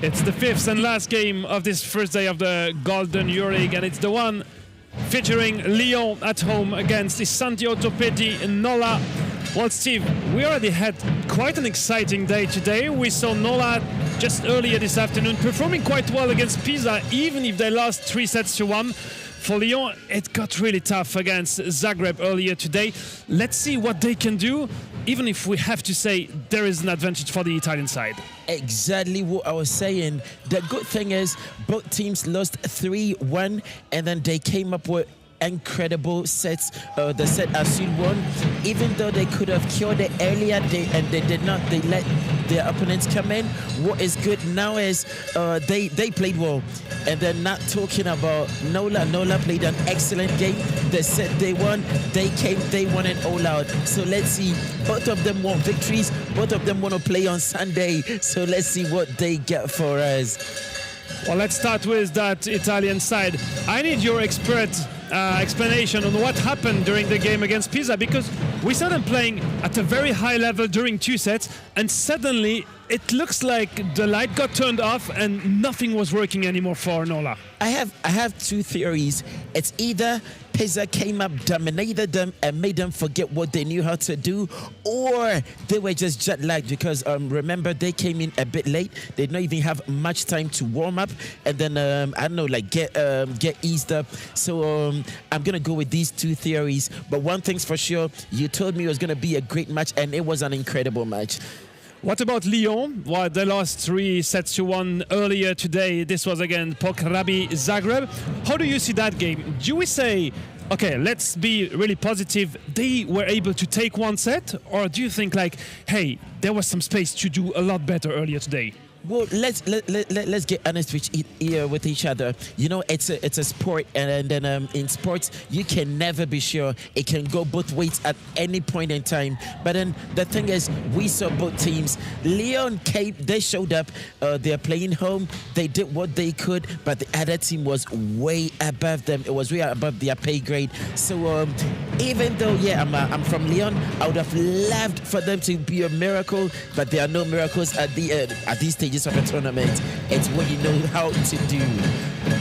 It's the fifth and last game of this first day of the Golden EuroLeague, and it's the one featuring Lyon at home against the Santi Ortopedie in Nola. Well, Steve, we already had quite an exciting day today. We saw Nola just earlier this afternoon performing quite well against Pisa, even if they lost 3-1. For Lyon, it got really tough against Zagreb earlier today. Let's see what they can do, even if we have to say there is an advantage for the Italian side. Exactly what I was saying. The good thing is both teams lost 3-1 and then they came up with incredible sets. The set ASUL won, even though they could have cured it earlier, they did not. They let their opponents come in. What is good now is they played well. And then not talking about Nola. Nola played an excellent game. The set they won, they won it all out. So let's see. Both of them want victories. Both of them want to play on Sunday. So let's see what they get for us. Well, let's start with that Italian side. I need your explanation on what happened during the game against Pisa, because we saw them playing at a very high level during 2 sets, and suddenly it looks like the light got turned off and nothing was working anymore for Nola. I have two theories. It's either Pisa came up, dominated them, and made them forget what they knew how to do, or they were just jet lagged because remember they came in a bit late. They did not even have much time to warm up, and then I don't know, like get eased up. So I'm gonna go with these two theories. But one thing's for sure, you told me it was gonna be a great match, and it was an incredible match. What about Lyon? Well, they lost 3-1 earlier today. This was against Pokrabi Zagreb. How do you see that game? Do we say, okay, let's be really positive, they were able to take one set? Or do you think like, hey, there was some space to do a lot better earlier today? Well, let's get honest with each other. You know, it's a sport, and then in sports you can never be sure. It can go both ways at any point in time. But then the thing is, we saw both teams. Lyon came, they showed up. They're playing home. They did what they could, but the other team was way above them. It was way above their pay grade. So even though, yeah, I'm from Lyon, I would have loved for them to be a miracle, but there are no miracles at these stages of a tournament. It's what you know how to do.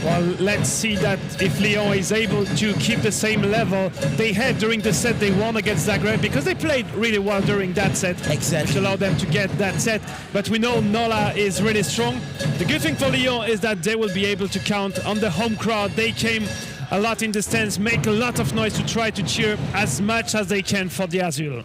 Well, let's see that if Lyon is able to keep the same level they had during the set they won against Zagreb, because they played really well during that set. Exactly. Which allowed them to get that set. But we know Nola is really strong. The good thing for Lyon is that they will be able to count on the home crowd. They came a lot in the stands, make a lot of noise to try to cheer as much as they can for the ASUL.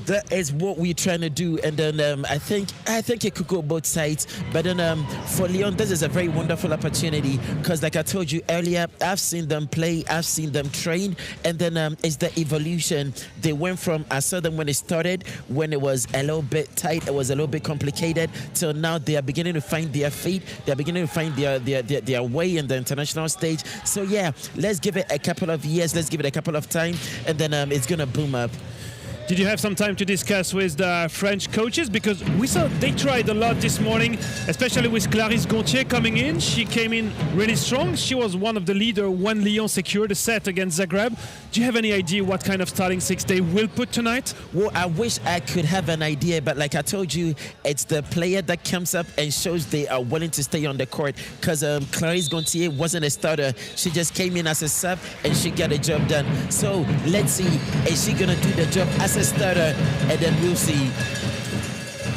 That is what we're trying to do, and then I think it could go both sides. But then for Lyon, this is a very wonderful opportunity, because like I told you earlier, I've seen them play, I've seen them train, and then it's the evolution. They went from, I saw them when it started, when it was a little bit tight, it was a little bit complicated, till now they are beginning to find their feet, they're beginning to find their way in the international stage. So yeah, let's give it a couple of years, let's give it a couple of time, and then it's gonna boom up. Did you have some time to discuss with the French coaches? Because we saw they tried a lot this morning, especially with Clarisse Gontier coming in. She came in really strong. She was one of the leaders when Lyon secured a set against Zagreb. Do you have any idea what kind of starting six they will put tonight? Well, I wish I could have an idea, but like I told you, it's the player that comes up and shows they are willing to stay on the court, because Clarisse Gontier wasn't a starter. She just came in as a sub and she got the job done. So let's see, is she going to do the job as a starter, and then we'll see.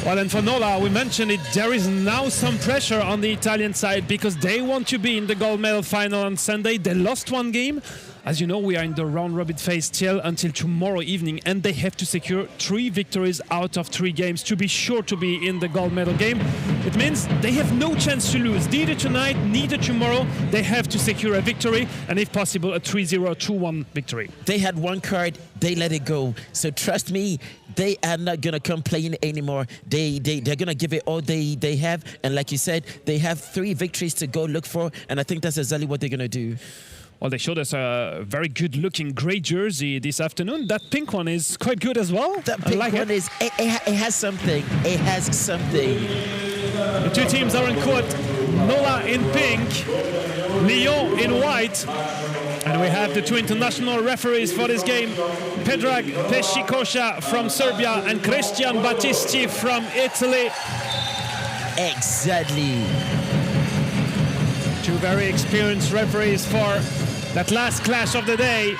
Well, and for Nola, we mentioned it, there is now some pressure on the Italian side, because they want to be in the gold medal final on Sunday. They lost one game. As you know, we are in the round-robin phase still until tomorrow evening, and they have to secure 3 victories out of 3 games to be sure to be in the gold medal game. It means they have no chance to lose, neither tonight, neither tomorrow. They have to secure a victory, and if possible, a 3-0, 2-1 victory. They had one card, they let it go. So trust me, they are not going to complain anymore. They're going to give it all they have, and like you said, they have 3 victories to go look for, and I think that's exactly what they're going to do. Well, they showed us a very good-looking gray jersey this afternoon. That pink one is quite good as well. That pink one is, it has something. It has something. The 2 teams are in court. Nola in pink, Lyon in white. And we have the 2 international referees for this game. Predrag Peshikosha from Serbia and Cristian Battisti from Italy. Exactly. Two very experienced referees for that last clash of the day.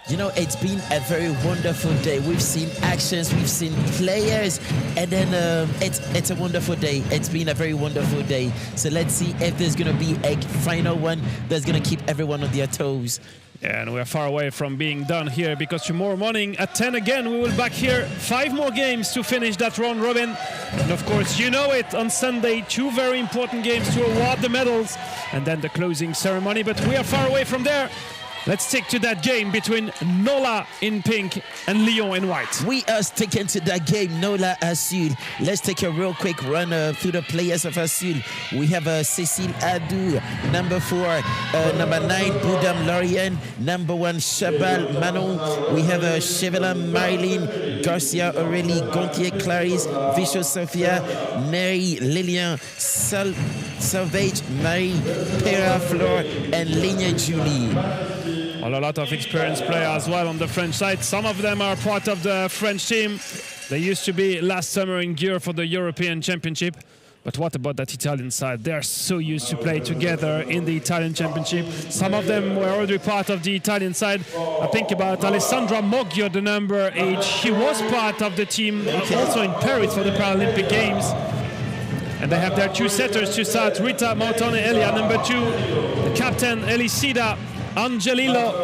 You know, it's been a very wonderful day. We've seen actions, we've seen players, and then it's a wonderful day. It's been a very wonderful day. So let's see if there's going to be a final one that's going to keep everyone on their toes. Yeah, and we're far away from being done here because tomorrow morning at 10 again, we will be back here. 5 more games to finish that round robin. And of course, you know it, on Sunday, 2 very important games to award the medals and then the closing ceremony. But we are far away from there. Let's stick to that game between Nola in pink and Lyon in white. We are sticking to that game, Nola ASUL. Let's take a real quick run through the players of ASUL. We have Cécile Adou, number 4, number 9, Boudam Lorient, number 1, Chabal Manon. We have Chevelin Marilyn, Garcia Aurélie, Gontier Clarisse, Vichot Sophia, Neri Lilian, Salvage Marie, Pera Flor, and Ligne Julie. Well, a lot of experienced players as well on the French side. Some of them are part of the French team. They used to be last summer in gear for the European Championship. But what about that Italian side? They are so used to play together in the Italian Championship. Some of them were already part of the Italian side. I think about Alessandra Moggio, the number 8. She was part of the team also in Paris for the Paralympic Games. And they have their 2 setters to start. Rita Mautone Elia, number 2. The captain, Elisida Angelillo,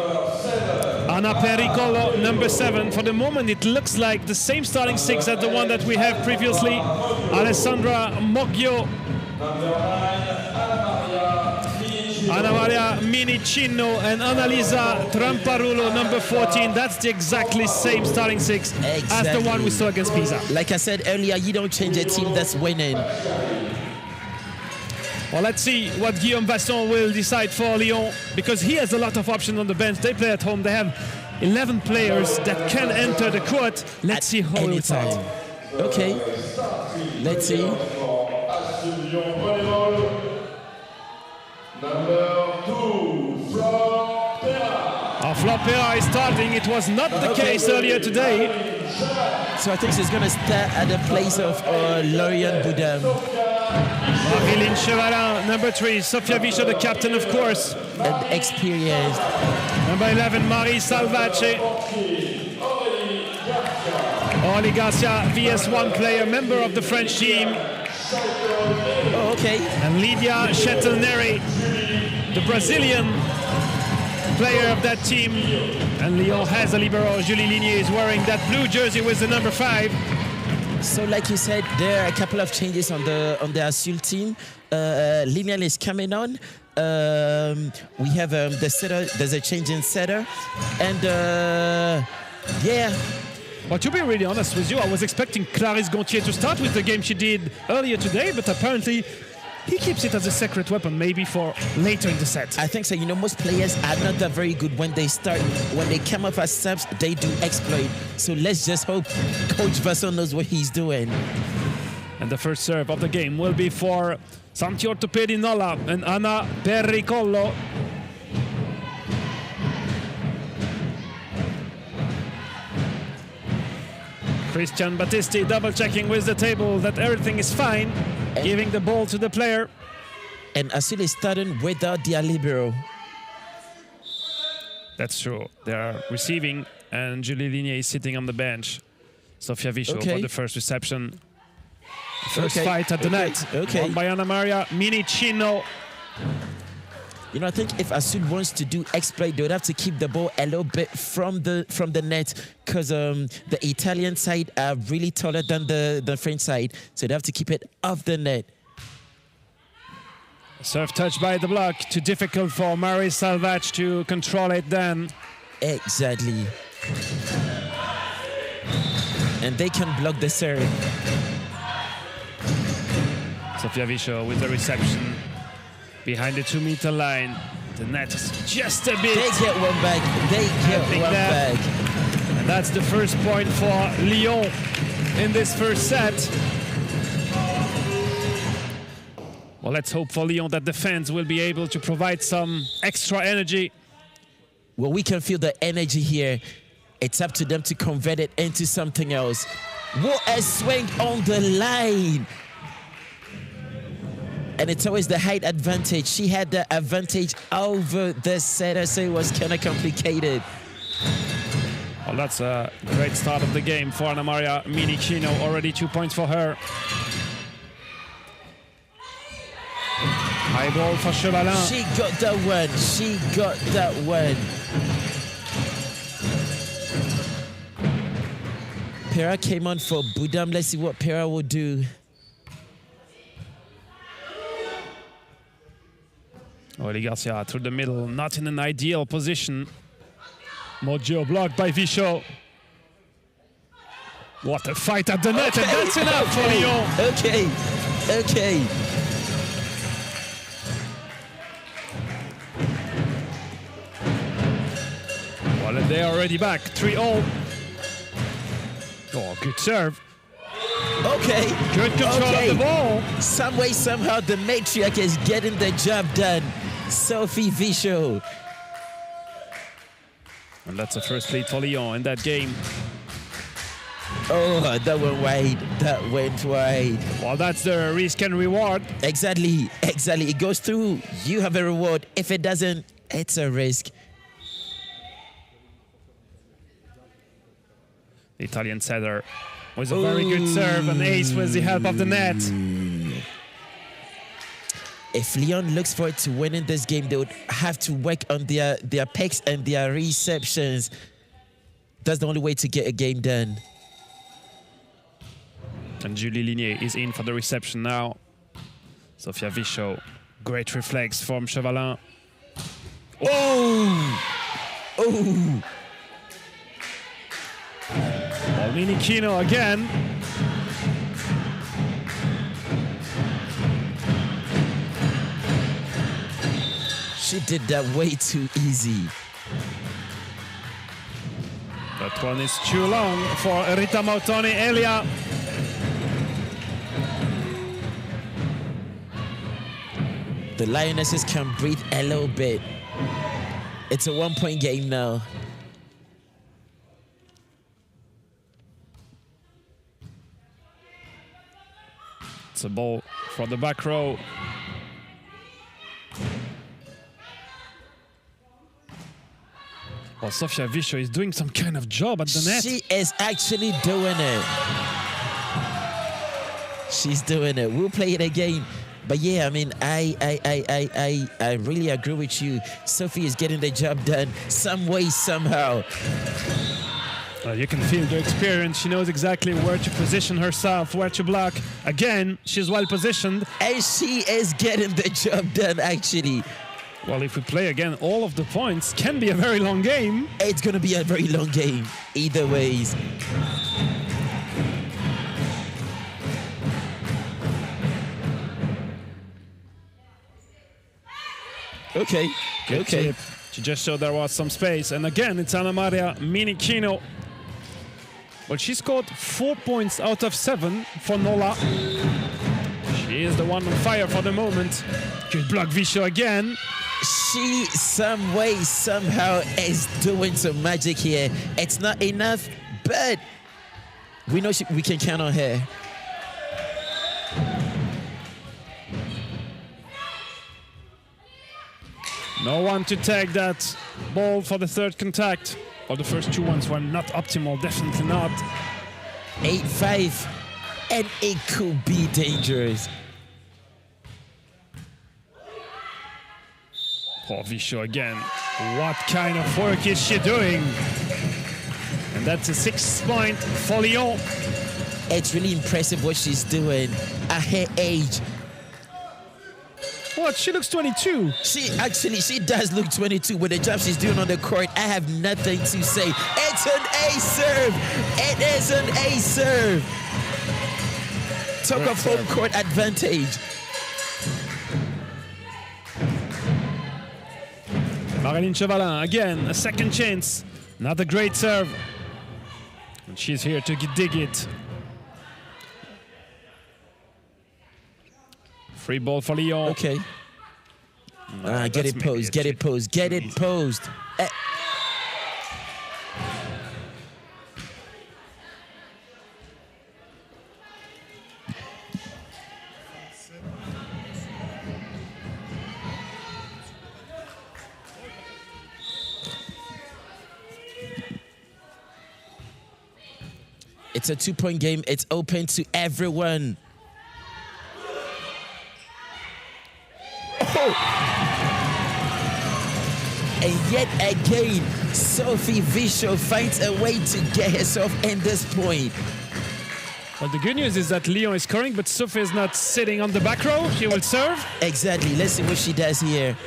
Anna Pericolo, number 7. For the moment, it looks like the same starting 6 as the one that we have previously. Alessandra Moggio, Anna Maria Minicino, and Annalisa Tramparulo, number 14. That's the exactly same starting 6 as the one we saw against Pisa. Like I said earlier, you don't change a team that's winning. Well, let's see what Guillaume Vasson will decide for Lyon, because he has a lot of options on the bench. They play at home. They have 11 players that can enter the court. Let's see how he will start. Okay, let's see. Flor Pera is starting. It was not the case earlier today. So I think she's going to start at the place of Lorient Boudam. Marilyn Chevalin, number 3. Sofia Vichot, the captain, of course. And experienced. Number 11, Marie Salvace. Orly Garcia, VS1 player, member of the French team. Oh, okay. And Lydia Chetelneri, the Brazilian player of that team. And Lyon has a libero. Julie Ligné is wearing that blue jersey with the number 5. So, like you said, there are a couple of changes on the ASUL team. Lilian is coming on. We have the setter. There's a change in setter, and yeah. Well, to be really honest with you, I was expecting Clarisse Gontier to start with the game she did earlier today, but apparently he keeps it as a secret weapon, maybe for later in the set. I think so. You know, most players are not that very good when they start. When they come up as subs, they do exploit. So let's just hope Coach Vasson knows what he's doing. And the first serve of the game will be for Santi Ortopedie Nola and Anna Pericolo. Christian Battisti double-checking with the table that everything is fine, giving the ball to the player. And ASUL is starting without their libero. That's true. They are receiving, and Julie Ligné is sitting on the bench. Sofia Vichot for the first reception. First fight at the net. Won by Anna Maria Minicino. You know, I think if ASUL wants to do exploit, they would have to keep the ball a little bit from the net, because the Italian side are really taller than the French side, so they have to keep it off the net. Serve touched by the block. Too difficult for Marie Salvage to control it then. Exactly. And they can block the serve. Sofia Vichot with the reception behind the 2-meter line. The net is just a bit. They get one back. They get one back. And that's the first point for Lyon in this first set. Well, let's hope for Lyon that the fans will be able to provide some extra energy. Well, we can feel the energy here. It's up to them to convert it into something else. What a swing on the line. And it's always the height advantage. She had the advantage over the setter, so it was kind of complicated. Well, that's a great start of the game for Anna Maria Minichino. Already 2 points for her. High ball for Chevalin. She got that one. She got that one. Pera came on for Budam. Let's see what Pera will do. Oli Garcia through the middle, not in an ideal position. Moggio blocked by Vichot. What a fight at the net, and that's enough for Lyon. Okay, okay. Well, and they're already back, 3-0. Oh, good serve. Okay. Good control of the ball. Some way, somehow, the matriarch is getting the job done. Sophie Vichot. And that's the first lead for Lyon in that game. Oh, that went wide. That went wide. Well, that's the risk and reward. Exactly, exactly. It goes through, you have a reward. If it doesn't, it's a risk. The Italian setter was a very good serve, an ace with the help of the net. If Lyon looks forward to winning this game, they would have to work on their picks and their receptions. That's the only way to get a game done. And Julie Ligné is in for the reception now. Sophia Vichot, great reflex from Chevalin. Oh! Oh! Well, Minichino again. She did that way too easy. That one is too long for Rita Mautoni Elia. The Lionesses can breathe a little bit. It's a 1-point game now. It's a ball for the back row. Well, Sophia Vichot is doing some kind of job at the net. She is actually doing it. She's doing it. We'll play it again. But yeah, I mean, I really agree with you. Sophie is getting the job done some way, somehow. You can feel the experience. She knows exactly where to position herself, where to block. Again, she's well positioned. And she is getting the job done, actually. Well, if we play again, all of the points can be a very long game. It's going to be a very long game, either ways. Okay, Good okay. tip. She just showed there was some space. And again, it's Anna Maria Minichino. Well, she scored 4 points out of 7 for Nola. She is the one on fire for the moment. Good block, Vichot again. She, some way, somehow, is doing some magic here. It's not enough, but we know we can count on her. No one to take that ball for the third contact. Or the first two ones were not optimal, definitely not. 8-5, and it could be dangerous. Poor Vichot again. What kind of work is she doing? And that's a 6 point for Lyon. It's really impressive what she's doing at her age. What? She looks 22. She does look 22 with the job she's doing on the court. I have nothing to say. It's an ace serve. It is an ace serve. Talk of home court advantage. Marilyn Chevalin, again, a second chance. Not a great serve. And she's here to dig it. Free ball for Lyon. Okay. Get it posed, get it posed, get it posed. It's a 2-point game. It's open to everyone. Oh. And yet again, Sophie Visscher finds a way to get herself in this point. Well, the good news is that Lyon is scoring, but Sophie is not sitting on the back row. She will serve. Exactly. Let's see what she does here.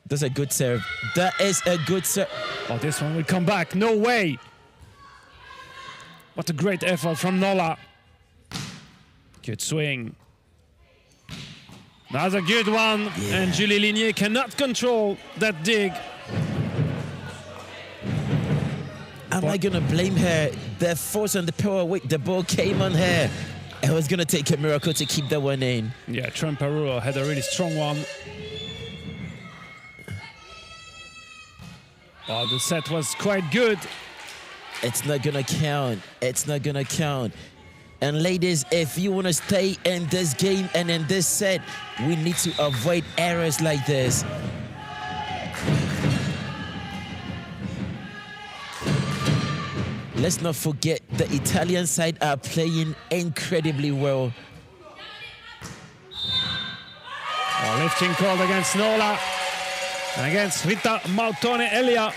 That's a good serve. That is a good serve. Oh, this one will come back. No way. What a great effort from Nola. Good swing. Another good one. Yeah. And Julie Lignier cannot control that dig. I'm not going to blame her. The force and the power weight, the ball came on her. It was going to take a miracle to keep that one in. Yeah, Trumparuro had a really strong one. Oh, the set was quite good. It's not going to count. It's not going to count. And ladies, if you want to stay in this game and in this set, we need to avoid errors like this. Let's not forget the Italian side are playing incredibly well. Oh, lifting called against Nola. And against Rita Maltone Elia.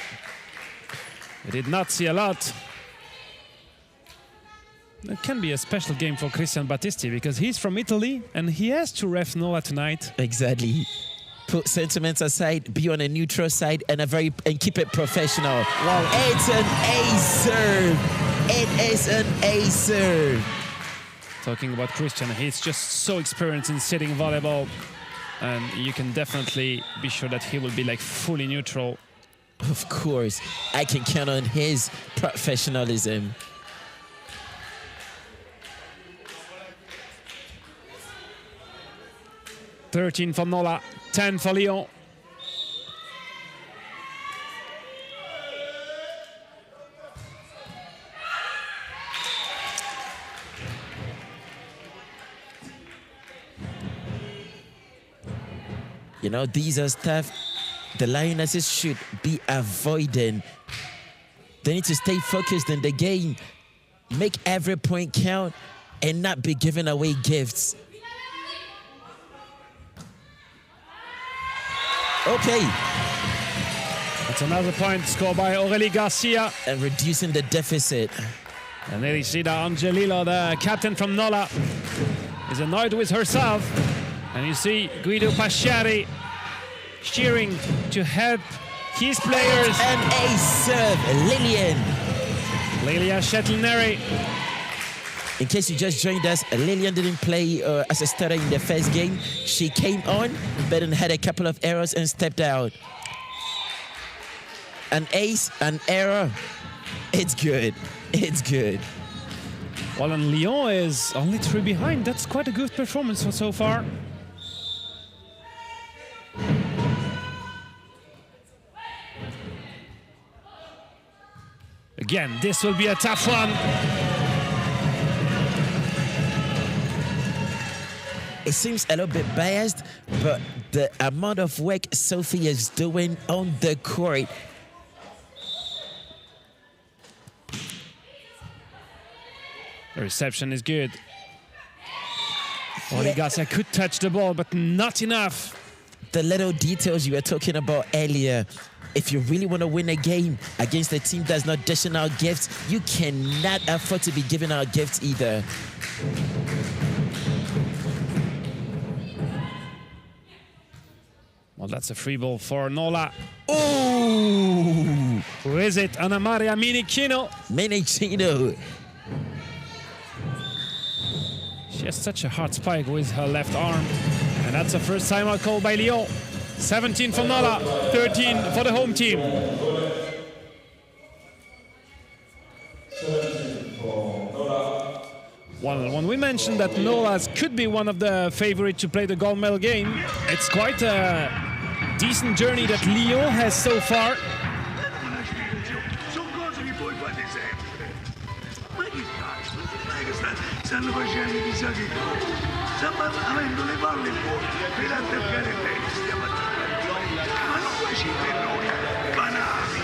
We did not see a lot. It can be a special game for Christian Battisti because he's from Italy and he has to ref Nola tonight. Exactly. Put sentiments aside, be on a neutral side and keep it professional. Wow. It's an ace serve. It is an ace serve. Talking about Christian, he's just so experienced in sitting volleyball. And you can definitely be sure that he will be like fully neutral. Of course, I can count on his professionalism. $13 for Nola, 10 for Lyon. You know, these are stuff the Lionesses should be avoiding. They need to stay focused in the game, make every point count, and not be giving away gifts. Okay. It's another point scored by Aurélie Garcia. And reducing the deficit. And Elisida Angelillo, the captain from Nola, is annoyed with herself. And you see Guido Pasciari cheering to help his players. And a serve, Lilian. Lilia Chetlineri. In case you just joined us, Lilian didn't play as a starter in the first game. She came on, but then had a couple of errors and stepped out. An ace, an error. It's good. It's good. Well, and Lyon is only 3 behind. That's quite a good performance for so far. Again, this will be a tough one. It seems a little bit biased, but the amount of work Sophie is doing on the court. The reception is good. Aurélie Garcia could touch the ball, but not enough. The little details you were talking about earlier. If you really want to win a game against a team that's not dishing out gifts, you cannot afford to be giving out gifts either. Well, that's a free ball for Nola. Ooh! Who is it? Anna Maria Minichino. Minichino. She has such a hard spike with her left arm. And that's a first timeout call by Lyon. 17 for Nola, 13 for the home team. Well, when we mentioned that Nola could be one of the favorites to play the gold medal game, it's quite a decent journey that Lyon has so far. stanno facendo chissà che cosa. avendo le palle per attaccare bene stiamo attaccando, ma non poi ci noi banali,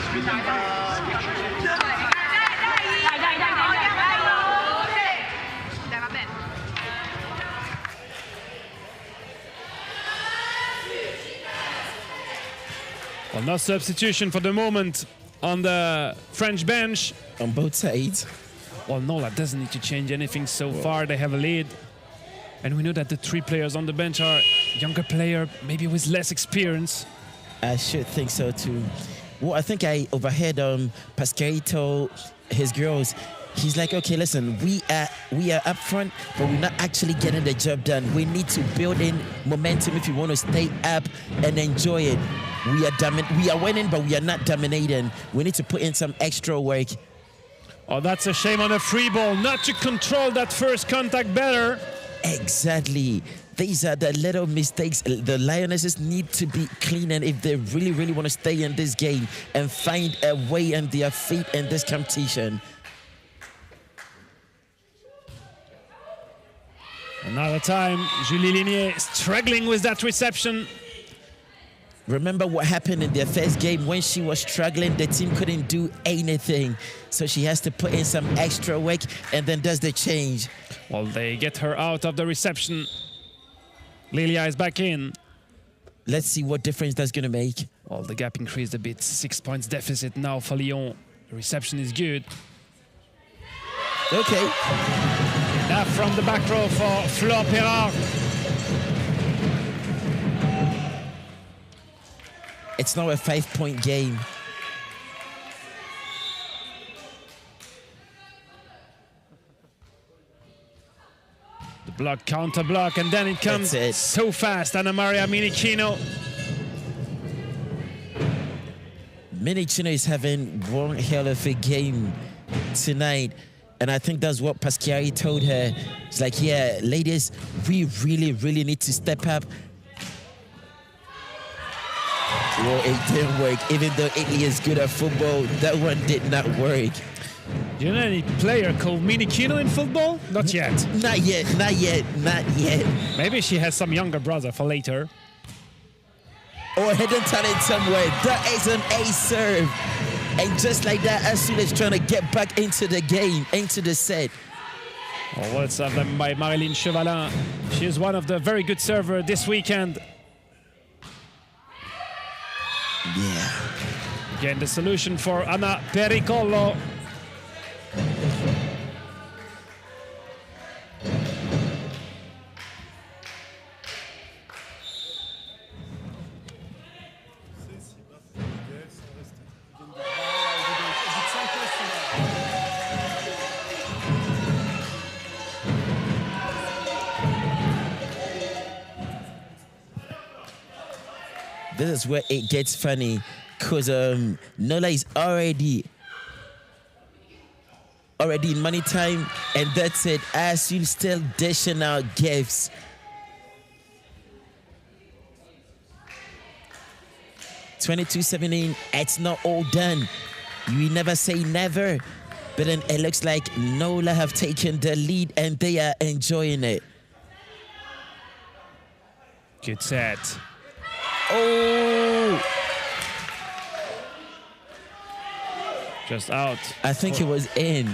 Dai, va bene. Well, no substitution for the moment on the French bench. On both sides. Well, Nola doesn't need to change anything so far. They have a lead. And we know that the 3 players on the bench are younger player, maybe with less experience. I should think so too. Well, I think I overheard Pascal told his girls, he's like, okay, listen, we are up front, but we're not actually getting the job done. We need to build in momentum if you want to stay up and enjoy it. We are winning, but we are not dominating. We need to put in some extra work. Oh, that's a shame on a free ball, not to control that first contact better. Exactly. These are the little mistakes the Lionesses need to be clean, and if they really, really want to stay in this game and find a way on their feet in this competition. Another time, Julie Lignier struggling with that reception. Remember what happened in their first game when she was struggling, the team couldn't do anything. So she has to put in some extra work and then does the change. Well, they get her out of the reception. Lilia is back in. Let's see what difference that's going to make. Well, the gap increased a bit. 6 points deficit now for Lyon. The reception is good. Okay. Now from the back row for Fleur Perard. It's now a 5-point game. The block, counter block, and then it comes so fast. Anna Maria Minichino. Minichino is having one hell of a game tonight. And I think that's what Paschiari told her. It's like, yeah, ladies, we really, really need to step up. Well, it didn't work. Even though Italy is good at football, that one did not work. Do you know any player called Minichino in football? Not yet. Not yet, not yet, not yet. Maybe she has some younger brother for later. Or hidden talent somewhere. That is an ace serve. And just like that, ASUL is trying to get back into the game, into the set. Oh, well served them by Marilyn Chevalin. She is one of the very good servers this weekend. Yeah. Again, the solution for Anna Pericolo. This is where it gets funny, because Nola is already in money time, and that's it. ASUL still dishing out gifts. (22-17). It's not all done. You never say never, but then it looks like Nola have taken the lead and they are enjoying it. Good set. Oh! Just out. I think it was in.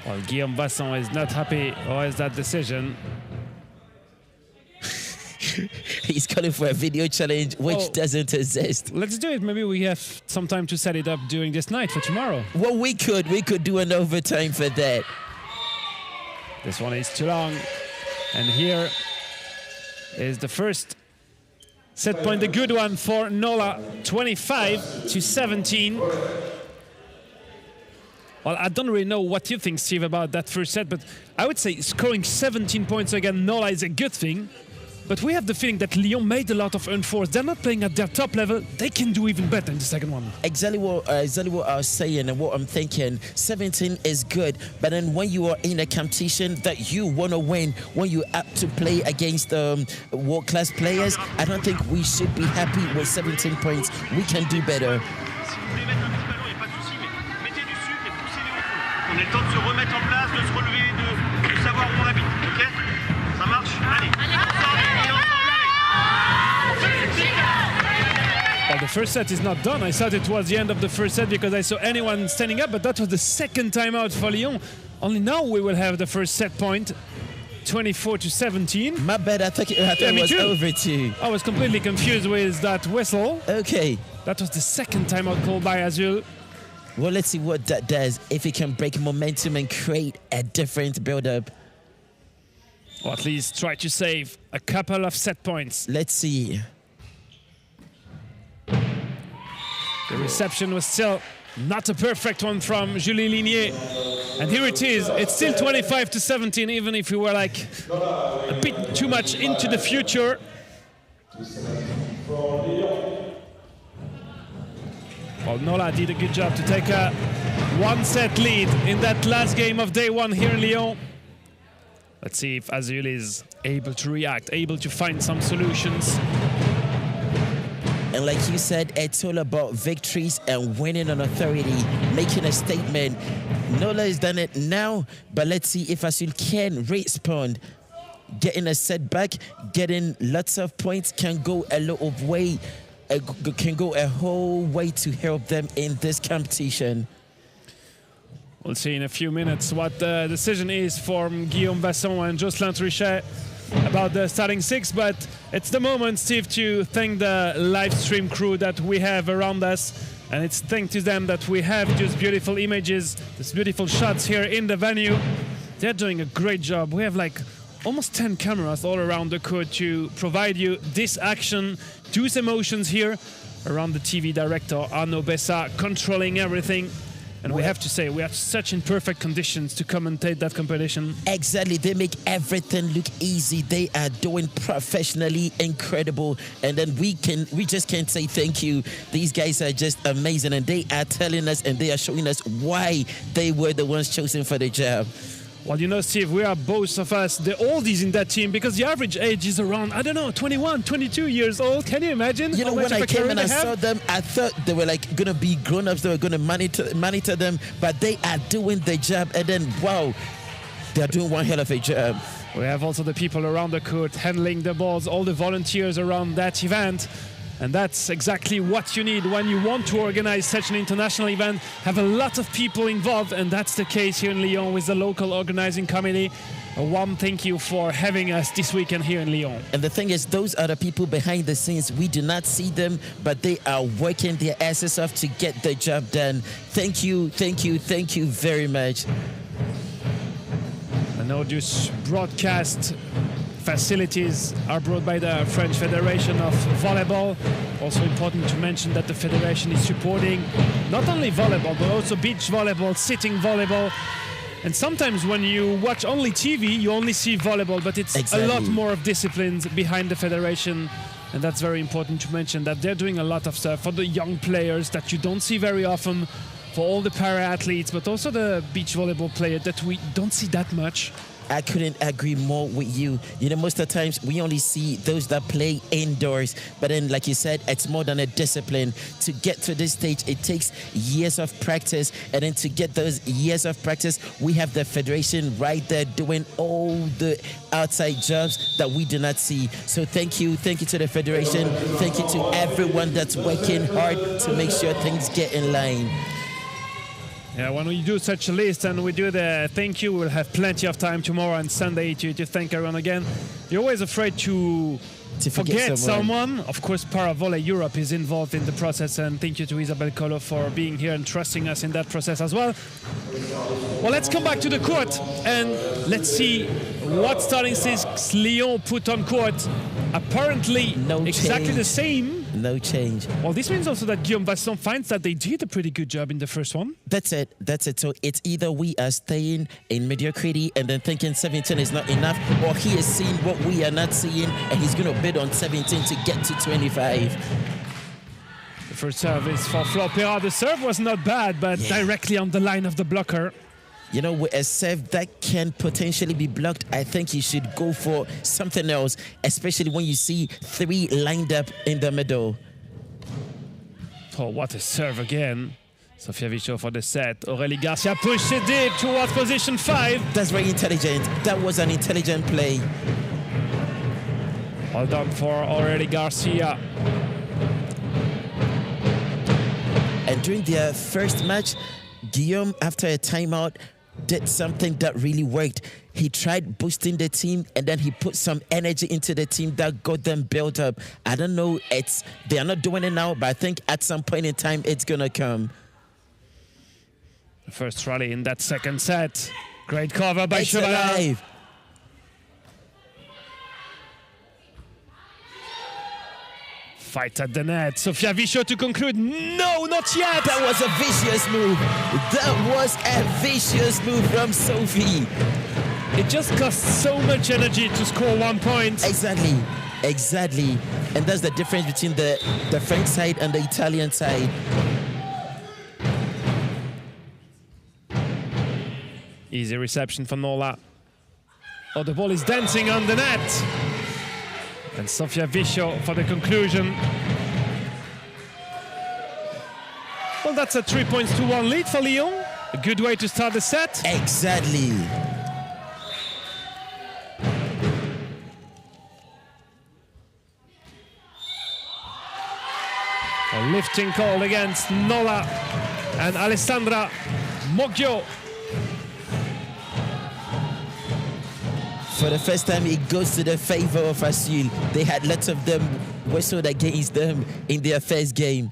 Well, Guillaume Basson is not happy with that decision. He's calling for a video challenge, which doesn't exist. Let's do it. Maybe we have some time to set it up during this night for tomorrow. Well, we could do an overtime for that. This one is too long. And here is the first set point, the good one for Nola, 25-17. Well, I don't really know what you think, Steve, about that first set, but I would say scoring 17 points against Nola is a good thing. But we have the feeling that Lyon made a lot of unforced. They're not playing at their top level. They can do even better in the second one. Exactly what I was saying and what I'm thinking. 17 is good, but then when you are in a competition that you want to win, when you have to play against world-class players, I don't think we should be happy with 17 points. We can do better. On a le temps de se remettre en place, de se relever, de savoir où on habite, ok? Ça marche? Allez. first set is not done. I thought it was the end of the first set because I saw anyone standing up, but that was the second timeout for Lyon. Only now we will have the first set point, 24-17. My bad, I thought it was over too. I was completely confused with that whistle. Okay. That was the second timeout called by ASUL. Well, let's see what that does, if it can break momentum and create a different build-up. Or at least try to save a couple of set points. Let's see. The reception was still not a perfect one from Julie Lignier. And here it is. It's still 25-17, even if we were like a bit too much into the future. Well, Nola did a good job to take a one-set lead in that last game of day one here in Lyon. Let's see if ASUL is able to react, able to find some solutions. And like you said, it's all about victories and winning on authority, making a statement. Nola has done it now, but let's see if ASUL can respond. Getting a setback, getting lots of points can go a little way, can go a whole way to help them in this competition. We'll see in a few minutes what the decision is from Guillaume Vasson and Jocelyn Trichet about the starting six, but it's the moment, Steve, to thank the live stream crew that we have around us, and it's thanks to them that we have these beautiful images, these beautiful shots here in the venue. They're doing a great job. We have like almost 10 cameras all around the court to provide you this action, those emotions here around the TV director Arnaud Bessa controlling everything. And we have to say, we are such in perfect conditions to commentate that competition. Exactly, they make everything look easy. They are doing professionally incredible. And then we just can't say thank you. These guys are just amazing, and they are telling us and they are showing us why they were the ones chosen for the job. Well, you know, Steve, we are both of us the oldies in that team because the average age is around, I don't know, 21, 22 years old. Can you imagine? You know, when I came and I saw them, I thought they were like going to be grown-ups, they were going to monitor them, but they are doing the job, and then, wow, they are doing one hell of a job. We have also the people around the court handling the balls, all the volunteers around that event. And that's exactly what you need when you want to organize such an international event. Have a lot of people involved, and that's the case here in Lyon with the local organizing committee. A warm thank you for having us this weekend here in Lyon. And the thing is, those are the people behind the scenes. We do not see them, but they are working their asses off to get the job done. Thank you, thank you, thank you very much. And now just broadcast facilities are brought by the French Federation of Volleyball. Also important to mention that the federation is supporting not only volleyball, but also beach volleyball, sitting volleyball. And sometimes when you watch only TV, you only see volleyball, but it's a lot more of disciplines behind the federation. And that's very important to mention, that they're doing a lot of stuff for the young players that you don't see very often, for all the para-athletes, but also the beach volleyball player that we don't see that much. I couldn't agree more with you. You know, most of the times we only see those that play indoors, but then, like you said, it's more than a discipline. To get to this stage, it takes years of practice, and then to get those years of practice, we have the federation right there doing all the outside jobs that we do not see. So thank you to the federation, thank you to everyone that's working hard to make sure things get in line. Yeah, when we do such a list and we do the thank you, we'll have plenty of time tomorrow and Sunday to thank everyone again. You're always afraid to forget someone. Of course, Para Volley Europe is involved in the process, and thank you to Isabelle Colo for being here and trusting us in that process as well. Well, let's come back to the court and let's see what starting six Lyon put on court. Apparently, exactly the same. No change. Well, this means also that Guillaume Vasson finds that they did a pretty good job in the first one. That's it. So it's either we are staying in mediocrity and then thinking 17 is not enough, or he is seeing what we are not seeing and he's going to bid on 17 to get to 25. The first serve is for Flo Perra. The serve was not bad, but directly on the line of the blocker. You know, with a serve that can potentially be blocked, I think you should go for something else, especially when you see three lined up in the middle. Oh, what a serve again. Sofia Vichot for the set. Aurélie Garcia pushed it deep towards position 5. That's very intelligent. That was an intelligent play. Well done for Aurélie Garcia. And during their first match, Guillaume, after a timeout, did something that really worked. He tried boosting the team, and then he put some energy into the team that got them built up. I don't know, they are not doing it now, but I think at some point in time, it's going to come. The first rally in that second set. Great cover by It's Chevalin. alive. Fight at the net. Sofia Vichot to conclude. No, not yet. That was a vicious move. That was a vicious move from Sophie. It just costs so much energy to score 1 point. Exactly. Exactly. And that's the difference between the French side and the Italian side. Easy reception for Nola. Oh, the ball is dancing on the net. And Sofia Vichot for the conclusion. Well, that's a 3-1 lead for Lyon. A good way to start the set. Exactly. A lifting call against Nola and Alessandra Moggio. For the first time, it goes to the favor of ASUL. They had lots of them whistled against them in their first game.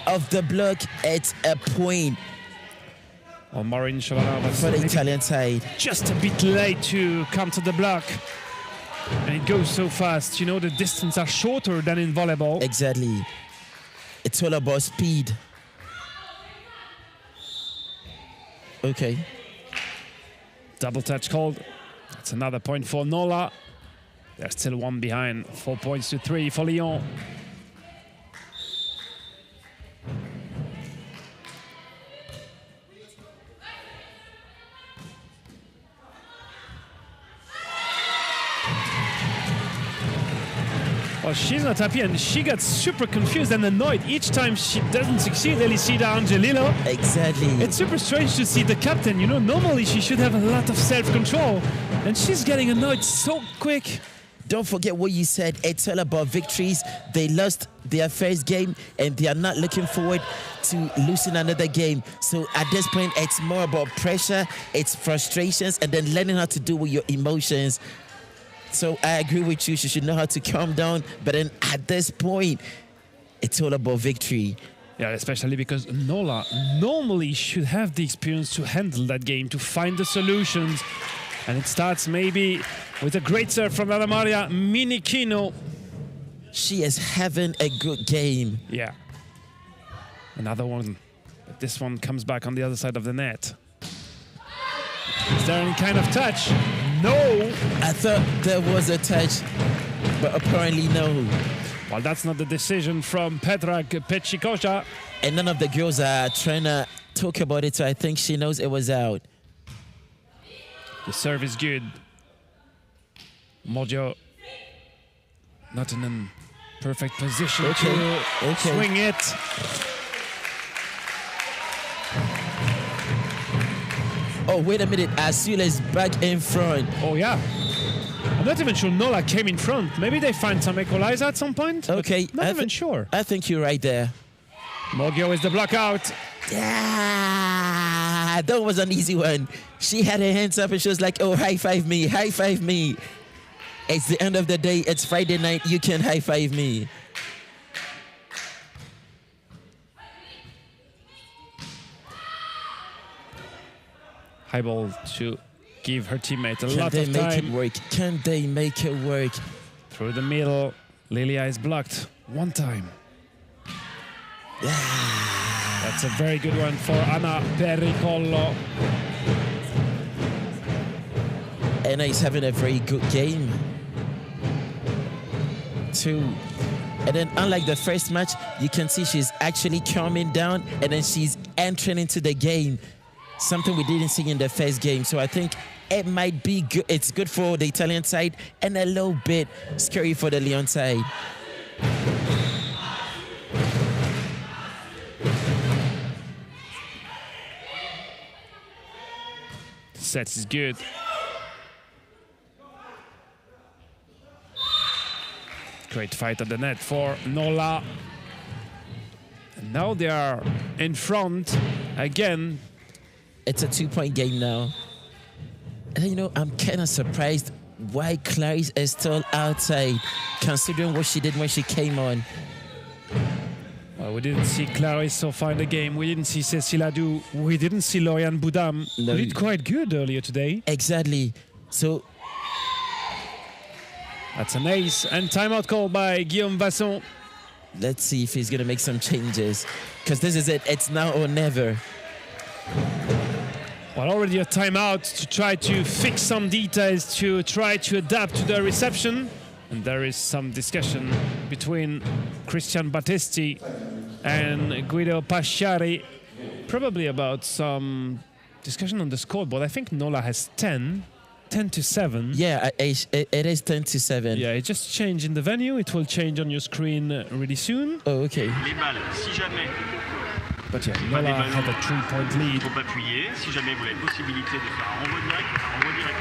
Of the block, it's a point Well, Maureen Chevalin was for the Italian side. just a bit late to come to the block. And it goes so fast. You know, the distances are shorter than in volleyball. Exactly. It's all about speed. Okay. Double touch called. That's another point for Nola. They're still one behind. 4 points to 3 for Lyon. Well, she's not happy and she gets super confused and annoyed each time she doesn't succeed, Elisida Angelillo. Exactly. It's super strange to see the captain, you know, normally she should have a lot of self-control and she's getting annoyed so quick. Don't forget what you said. It's all about victories. They lost their first game and they are not looking forward to losing another game. So at this point, it's more about pressure, it's frustrations, and then learning how to deal with your emotions. So I agree with you. She should know how to calm down. But then at this point, it's all about victory. Yeah, especially because Nola normally should have the experience to handle that game, to find the solutions. And it starts maybe with a great serve from Anna Maria Minichino. She is having a good game. Yeah. Another one. But this one comes back on the other side of the net. Is there any kind of touch? No. I thought there was a touch, but apparently no. Well, that's not the decision from Petra Pechikosa. And none of the girls are trying to talk about it, so I think she knows it was out. The serve is good. Moggio not in a perfect position to swing it. Oh, wait a minute. ASUL is back in front. Oh, yeah. I'm not even sure Nola came in front. Maybe they find some equalizer at some point. Okay. Not even sure. I think you're right there. Moggio is the block out. Yeah, that was an easy one. She had her hands up and she was like, oh, high five me, high five me. It's the end of the day. It's Friday night. You can high five me. High ball to give her teammate a Can lot they of make time. it work? Can they make it work? Through the middle, Lilia is blocked one time. That's a very good one for Anna Pericolo. Anna is having a very good game, too. And then unlike the first match, you can see she's actually calming down and then she's entering into the game. Something we didn't see in the first game. So I think it might be good. It's good for the Italian side and a little bit scary for the Lyon side. Set is good. Great fight at the net for Nola. And now they are in front again. It's a 2-point game now. And you know, I'm kind of surprised why Clarice is still outside, considering what she did when she came on. Well, we didn't see Clarice so far in the game. We didn't see Cécile Adou. We didn't see Lauriane Boudam. No. Who did quite good earlier today. Exactly. So That's an ace. And timeout call by Guillaume Vasson. let's see if he's going to make some changes, because this is it. It's now or never. Well, already a timeout to try to fix some details, to try to adapt to the reception. And there is some discussion between Christian Battisti and Guido Pasciari, probably about some discussion on the scoreboard. I think Nola has 10 to 7. Yeah, it is 10 to 7. Yeah, it just changed in the venue. It will change on your screen really soon. Oh, okay. Les balles, si jamais But yeah, Nola had a 3-point il ne lead. faut pas appuyer, si jamais vous avez possibilité de faire un renvoi direct, un renvoi direct.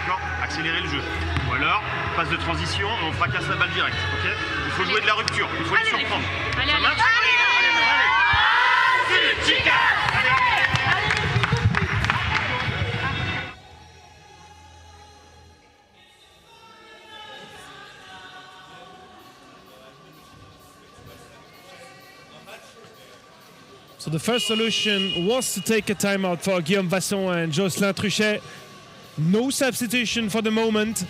D'accord ? Accélérer le jeu. Ou alors, phase de transition, et on fracasse la balle directe. Ok ? Il faut jouer de la rupture, il faut les surprendre. Allez, Ça allez. marche ? Allez, chica ! So the first solution was to take a timeout for Guillaume Vasson and Jocelyn Truchet. No substitution for the moment.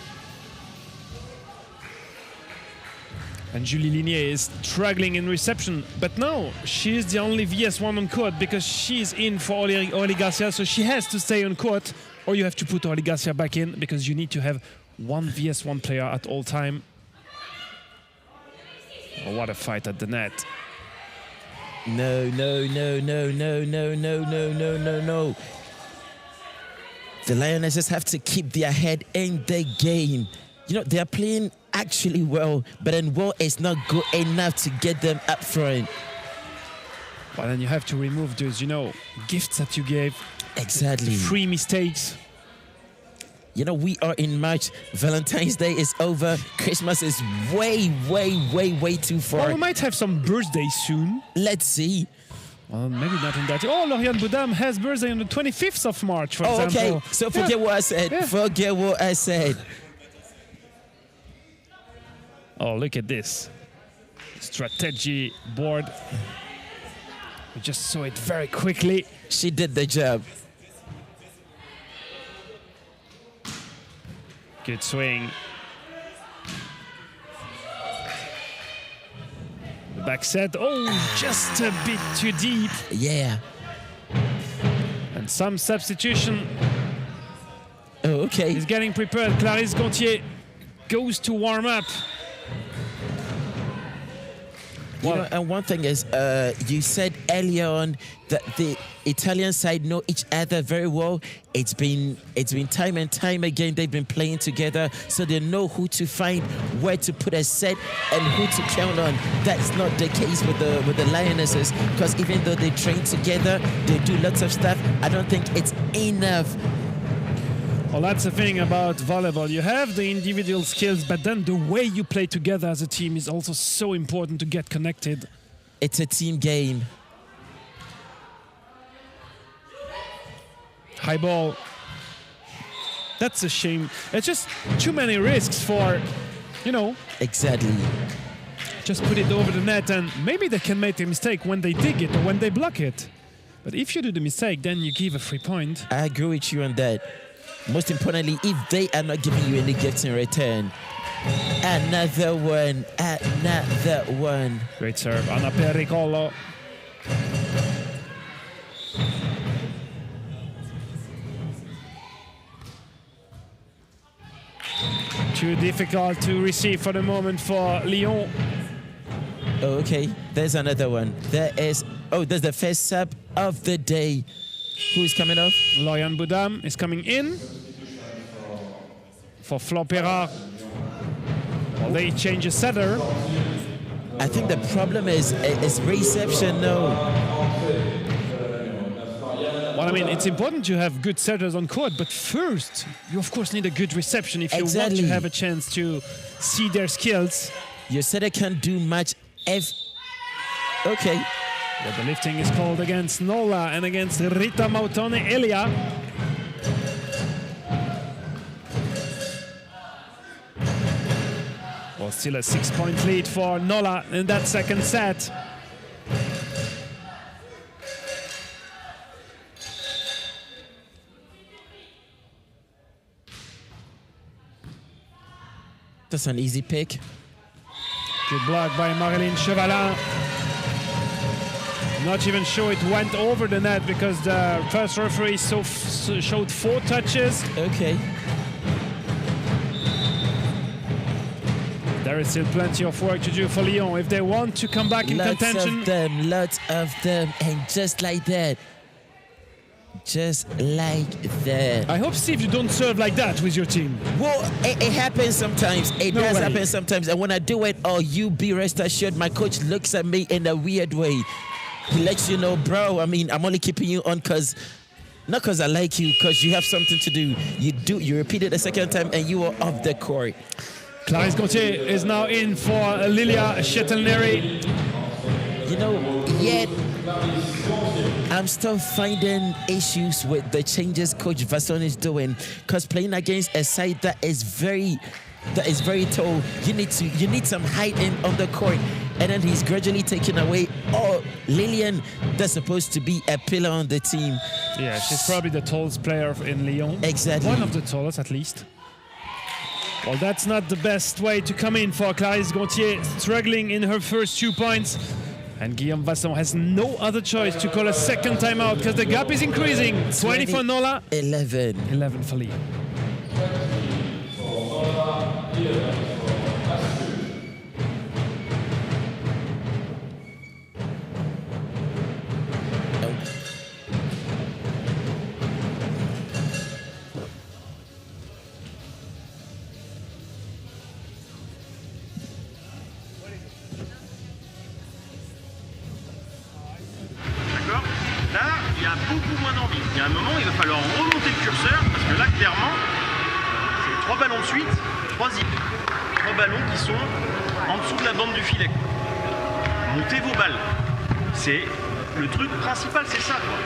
And Julie Lignier is struggling in reception. But now she is the only VS1 on court because she's in for Oli Garcia. So she has to stay on court, or you have to put Oli Garcia back in because you need to have one VS1 player at all time. Oh, what a fight at the net. No. The Lionesses have to keep their head in the game. You know, they are playing actually well, but then well is not good enough to get them up front. Well, then you have to remove those, gifts that you gave. Exactly. Free mistakes. You know, we are in March. Valentine's Day is over. Christmas is way too far. Well, we might have some birthdays soon. Let's see. Well, maybe not in that. Oh, Lauriane Boudam has birthday on the 25th of March, for Oh, example. okay. So forget what I said. Yeah. Forget what I said. Oh, look at this. Strategy board. We just saw it very quickly. She did the job. Good swing. The back set. Oh, just a bit too deep. Yeah. And some substitution. Oh, okay. He's getting prepared. Clarisse Gontier goes to warm up. You know, and one thing is, you said earlier on that the Italian side know each other very well. It's been time and time again they've been playing together, so they know who to find, where to put a set, and who to count on. That's not the case with the Lionesses, because even though they train together, they do lots of stuff. I don't think it's enough. Well, that's the thing about volleyball. You have the individual skills, but then the way you play together as a team is also so important to get connected. It's a team game. High ball. That's a shame. It's just too many risks for, Exactly. just put it over the net, and maybe they can make a mistake when they dig it or when they block it. But if you do the mistake, then you give a free point. I agree with you on that. Most importantly, if they are not giving you any gifts in return. Another one. Great serve. Anna Pericolo. Too difficult to receive for the moment for Lyon. Oh, okay, there's another one. There's the first sub of the day. Who is coming off? Lauriane Boudam is coming in for Flo Perard. Well, they change a setter. I think the problem is reception, no. Well, I mean, it's important to have good setters on court, but first, you of course need a good reception if you want Exactly. to have a chance to see their skills. Your setter can't do much. Okay. But the lifting is called against Nola and against Rita Mautone Elia. Well, still a 6-point lead for Nola in that second set. That's an easy pick. Good block by Marilyn Chevalin. Not even sure it went over the net because the first referee showed 4 touches. Okay. There is still plenty of work to do for Lyon if they want to come back in contention. Lots of them, and just like that. Just like that. I hope, Steve, you don't serve like that with your team. Well, it happens sometimes. It does happen sometimes. And when I do it, you be rest assured, my coach looks at me in a weird way. He lets you know, bro, I mean, I'm only keeping you on not because I like you, because you have something to do. You repeat it the second time and you are off the court. Clarisse Gauthier is now in for Lilia Chetelneri. You know, yet I'm still finding issues with the changes Coach Vasson is doing, because playing against a side that is very tall, you need some height in on the court, and then he's gradually taking away Lilian, that's supposed to be a pillar on the team. Yeah, she's probably the tallest player in Lyon. Exactly. One of the tallest, at least. Well, that's not the best way to come in for Clarisse Gauthier, struggling in her first 2 points. And Guillaume Vasson has no other choice to call a second timeout because the gap is increasing. 20 for Nola. 11 for Lyon. Là, il y a beaucoup moins d'envie. Il y a un moment, il va falloir remonter le curseur parce que là, clairement, c'est 3 ballons de suite, 3 zips. 3 ballons qui sont en dessous de la bande du filet. Montez vos balles. C'est le truc principal, c'est ça, quoi.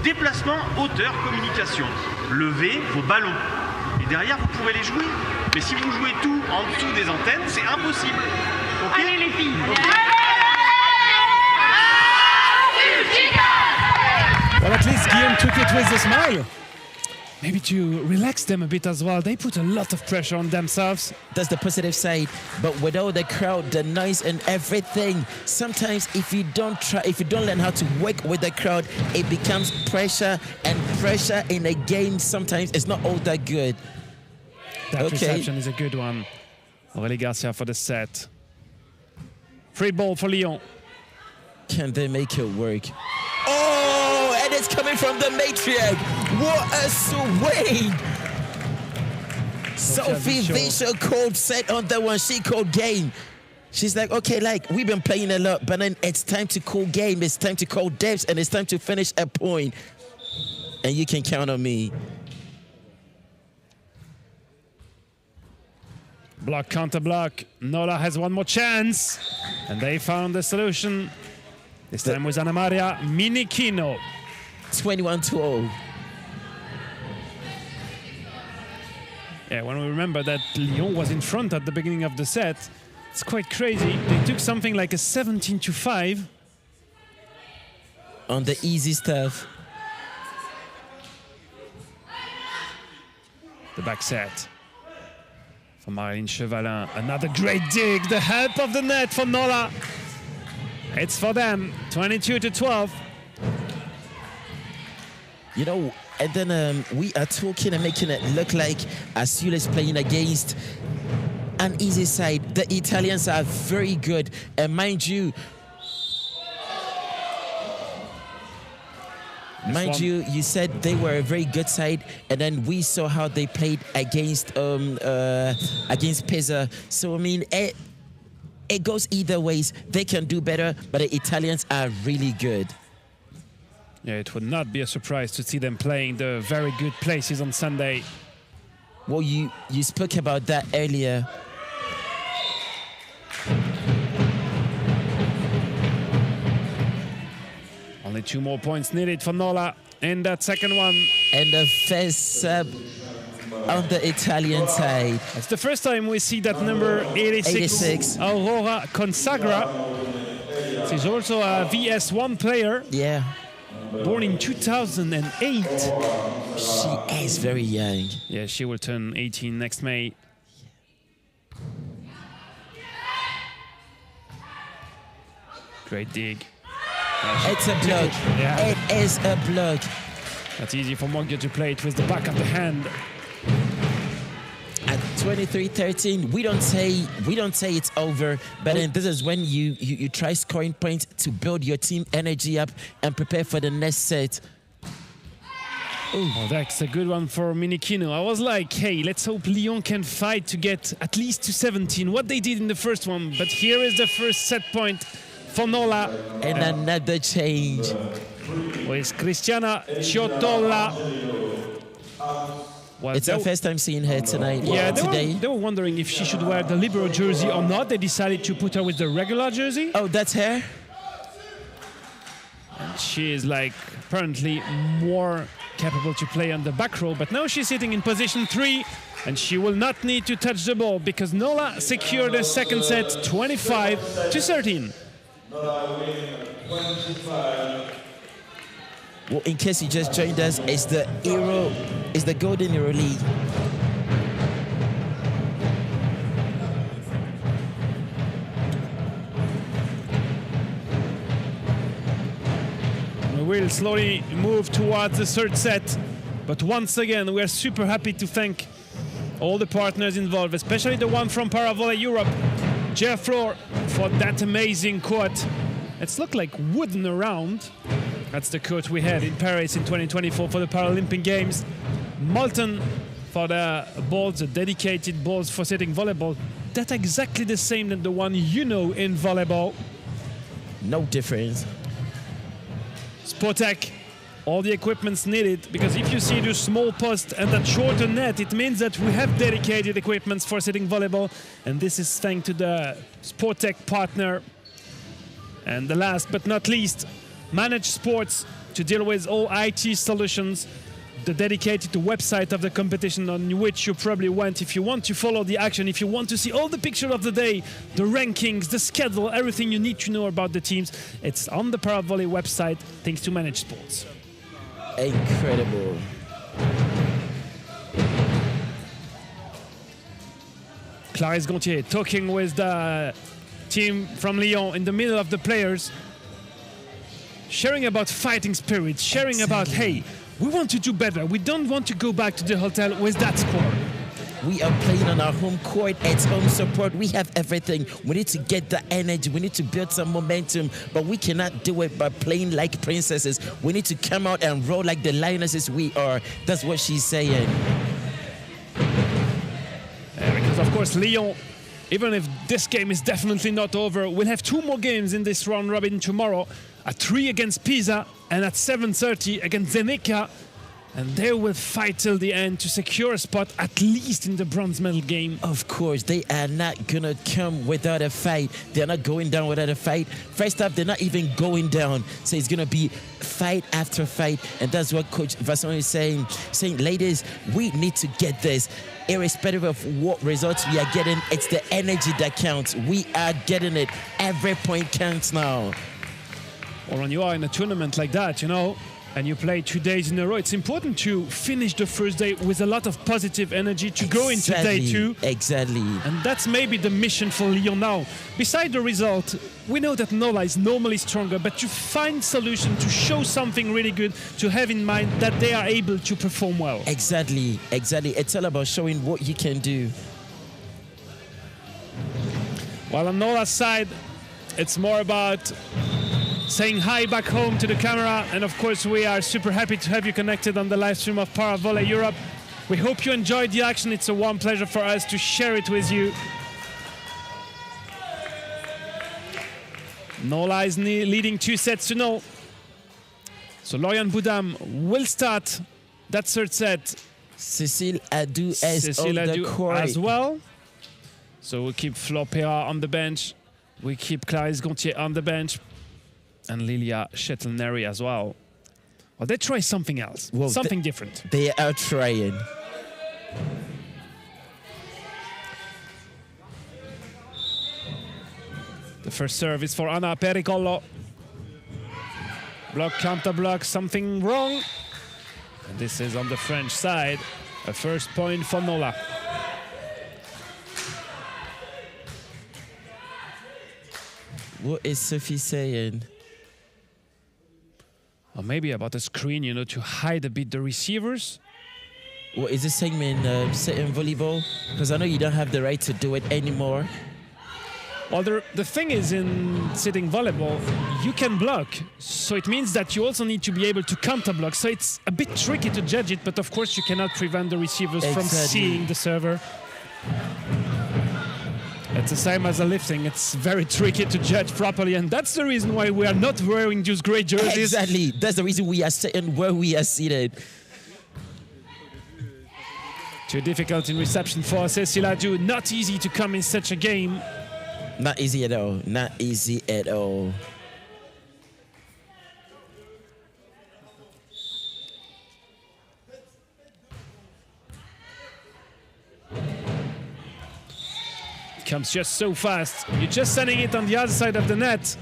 Déplacement, hauteur, communication. Levez vos ballons. Et derrière, vous pourrez les jouer. Mais si vous jouez tout en dessous des antennes, c'est impossible. Okay. Allez les filles. Well, at least Guillaume took it with a smile. Maybe to relax them a bit as well. They put a lot of pressure on themselves. That's the positive side. But without the crowd, the noise and everything, sometimes if you don't learn how to work with the crowd, it becomes pressure, and pressure in a game sometimes is not all that good. That reception is a good one. Aurélie Garcia for the set. Free ball for Lyon. Can they make it work? Oh, and it's coming from the matriarch. What a swing! Sophie Vischer called set on that one. She called game. She's like, okay, like, we've been playing a lot, but then it's time to call game. It's time to call depth, and it's time to finish a point. And you can count on me. Block, counter block. Nola has one more chance. And they found the solution. This time with Anna Maria Minichino. 21-12. Yeah, when we remember that Lyon was in front at the beginning of the set, it's quite crazy. They took something like a 17-5. On the easy stuff. The back set for Marilyn Chevalin. Another great dig. The help of the net for Nola. It's for them. 22-12. You know, and then we are talking and making it look like ASUL is playing against an easy side. The Italians are very good. And mind you, you said they were a very good side, and then we saw how they played against Pisa. So I mean, it goes either ways. They can do better, but the Italians are really good. Yeah, it would not be a surprise to see them playing the very good places on Sunday. Well, you spoke about that earlier. Only 2 more points needed for Nola in that second one. And the first sub on the Italian side. It's the first time we see that number 86. Aurora Consagra. She's also a VS1 player. Yeah. Born in 2008. She is very young. Yeah, she will turn 18 next May. Great dig. It's a block. Yeah. It is a block. That's easy for Moggia to play it with the back of the hand. At 23-13, we don't say it's over, but then this is when you try scoring points to build your team energy up and prepare for the next set. Oh, that's a good one for Minikino. I was like, hey, let's hope Lyon can fight to get at least to 17, what they did in the first one. But here is the first set point for Nola. And another change. With Cristiana Ciotola. Well, it's our first time seeing her tonight. Yeah, today. They were wondering if she should wear the libero jersey or not. They decided to put her with the regular jersey. Oh, that's her? And she is like apparently more capable to play on the back row, but now she's sitting in position 3 and she will not need to touch the ball because Nola secured the second set 25-13. Well, in case you just joined us, it's the Golden EuroLeague. We will slowly move towards the third set, but once again we are super happy to thank all the partners involved, especially the one from Paravolley Europe, Jeffro, for that amazing court. It's looked like wooden around. That's the court we had in Paris in 2024 for the Paralympic Games. Molten for the balls, the dedicated balls for setting volleyball. That's exactly the same than the one you know in volleyball. No difference. Sportec, all the equipment's needed, because if you see the small post and that shorter net, it means that we have dedicated equipments for setting volleyball, and this is thanks to the Sportec partner. And the last but not least, Manage Sports, to deal with all IT solutions, the dedicated website of the competition on which you probably went if you want to follow the action, if you want to see all the pictures of the day, the rankings, the schedule, everything you need to know about the teams. It's on the Paravolley website, thanks to Manage Sports. Incredible. Clarisse Gontier talking with the team from Lyon in the middle of the players, sharing about fighting spirit, sharing about, hey, we want to do better. We don't want to go back to the hotel with that score. We are playing on our home court. It's home support. We have everything. We need to get the energy. We need to build some momentum, but we cannot do it by playing like princesses. We need to come out and roll like the lionesses we are. That's what she's saying. Because, of course, Lyon, even if this game is definitely not over, we'll have 2 more games in this round robin tomorrow. At 3 against Pisa and at 7:30 against Zenica. And they will fight till the end to secure a spot, at least in the bronze medal game. Of course, they are not going to come without a fight. They're not going down without a fight. First up, they're not even going down. So it's going to be fight after fight. And that's what Coach Vasson is saying. Saying, ladies, we need to get this. Irrespective of what results we are getting, it's the energy that counts. We are getting it. Every point counts now. Or when you are in a tournament like that, you know, and you play 2 days in a row, it's important to finish the first day with a lot of positive energy to go into day 2. Exactly. And that's maybe the mission for Lyon now. Beside the result, we know that Nola is normally stronger, but to find solution, to show something really good, to have in mind that they are able to perform well. Exactly. It's all about showing what you can do. While on Nola's side, it's more about saying hi back home to the camera, and of course we are super happy to have you connected on the live stream of Paravolley Europe. We hope you enjoyed the action. It's a warm pleasure for us to share it with you. Nola is leading 2-0. So Lauriane Boudam will start that third set. Cécile Adou is on the court as well. So we keep Flo Perra on the bench. We keep Clarisse Gontier on the bench. and Lilia Shetelneri as well. Well, they try something else, Well, something different. They are trying. The first serve is for Anna Pericollo. Block, counter block, something wrong. And this is on the French side. A first point for Nola. What is Sophie saying? Or maybe about a screen, you know, to hide a bit the receivers. What is this saying in sitting volleyball? Because I know you don't have the right to do it anymore. Well, the thing is, in sitting volleyball, you can block. So it means that you also need to be able to counter block. So it's a bit tricky to judge it, but of course you cannot prevent the receivers from seeing the server. It's the same as a lifting. It's very tricky to judge properly, and that's the reason why we are not wearing those grey jerseys. Exactly. That's the reason we are sitting where we are seated. Too difficult in reception for Cecilia Du. Not easy to come in such a game. Not easy at all. Not easy at all. Comes just so fast. You're just sending it on the other side of the net.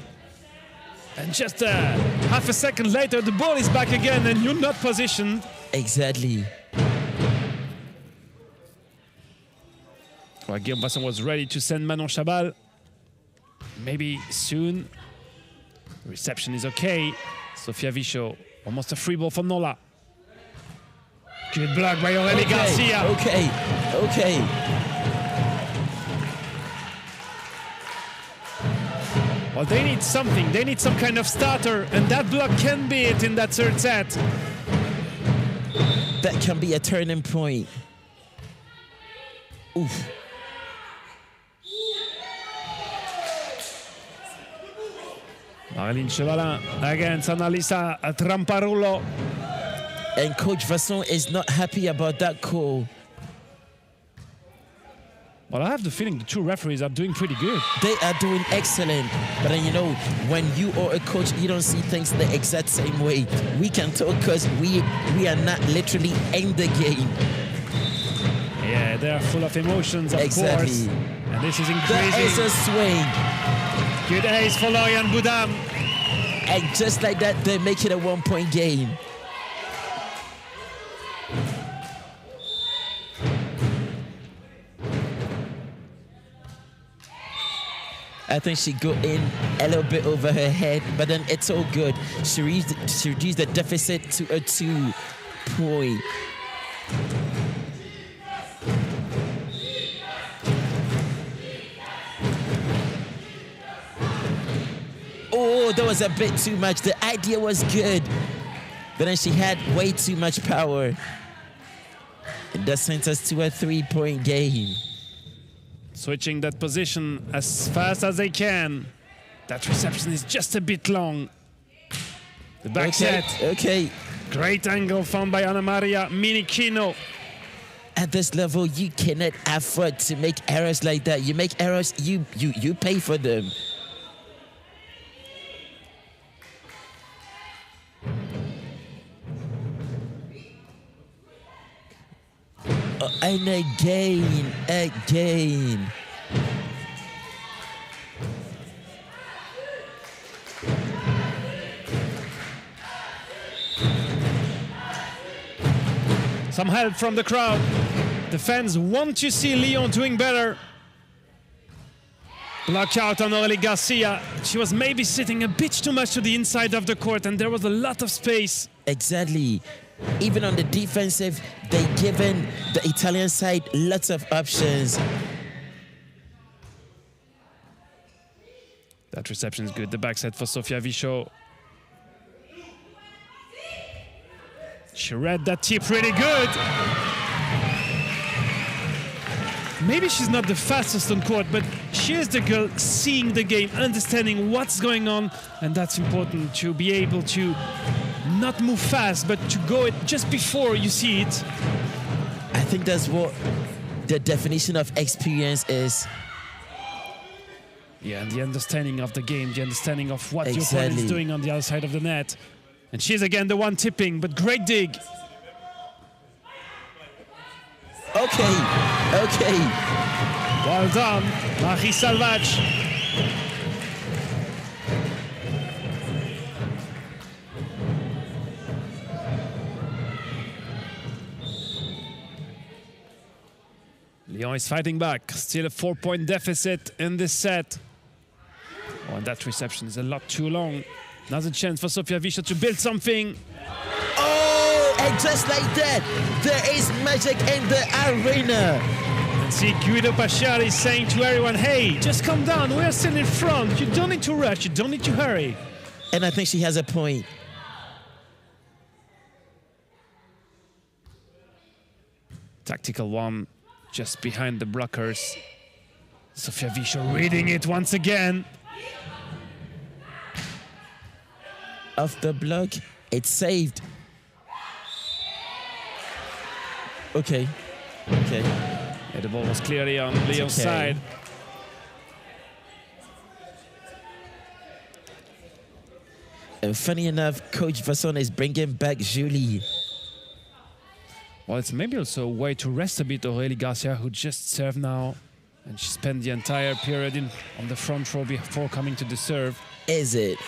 And just half a second later, the ball is back again and you're not positioned. Exactly. Well, Guillaume Vasson was ready to send Manon Chabal. Maybe soon. The reception is okay. Sofia Vichot, almost a free ball for Nola. Good block by Aurélie Garcia. Okay. Well, they need something. They need some kind of starter, and that block can be it in that third set. That can be a turning point. Oof. Marilyn Chevalin against Annalisa Tramparullo. And Coach Vasson is not happy about that call. Well, I have the feeling the two referees are doing pretty good. They are doing excellent. But then, you know, when you are a coach, you don't see things the exact same way. We can talk because we are not literally in the game. Yeah, they are full of emotions, of course. And this is increasing. There is a swing. Good ace for Lyon Boudam. And just like that, they make it a 1-point game. I think she got in a little bit over her head, but then it's all good. She reduced the deficit to a 2-point. Oh, that was a bit too much. The idea was good, but then she had way too much power. And that sent us to a 3-point game. Switching that position as fast as they can. That reception is just a bit long. The back set. Okay. Great angle found by Anna Maria Minichino. At this level, you cannot afford to make errors like that. You make errors, you pay for them. And again. Some help from the crowd. The fans want to see Lyon doing better. Block out on Aurélie Garcia. She was maybe sitting a bit too much to the inside of the court, and there was a lot of space. Exactly. Even on the defensive, they've given the Italian side lots of options. That reception is good. The back set for Sofia Vichot. She read that tip really good. Maybe she's not the fastest on court, but she is the girl seeing the game, understanding what's going on, and that's important to be able to not move fast, but to go it just before you see it. I think that's what the definition of experience is. Yeah, and the understanding of the game, the understanding of what the opponent Exactly. is doing on the other side of the net. And she's again the one tipping, but great dig. Okay, okay. Well done, Marie Salvage. Lyon is fighting back. Still a 4-point deficit in this set. Oh, and that reception is a lot too long. Another chance for Sofia Wischer to build something. Oh, and just like that, there is magic in the arena. And see Guido Pasciari saying to everyone, hey, just calm down. We are still in front. You don't need to rush. You don't need to hurry. And I think she has a point. Tactical one just behind the blockers. Sofia Wischer reading it once again. Off the block, it's saved. Okay, okay. Yeah, the ball was clearly on Lyon's okay. side. And funny enough, Coach Vasson is bringing back Julie. Well, it's maybe also a way to rest a bit Aurélie Garcia, who just served now. And she spent the entire period on the front row before coming to the serve. Is it?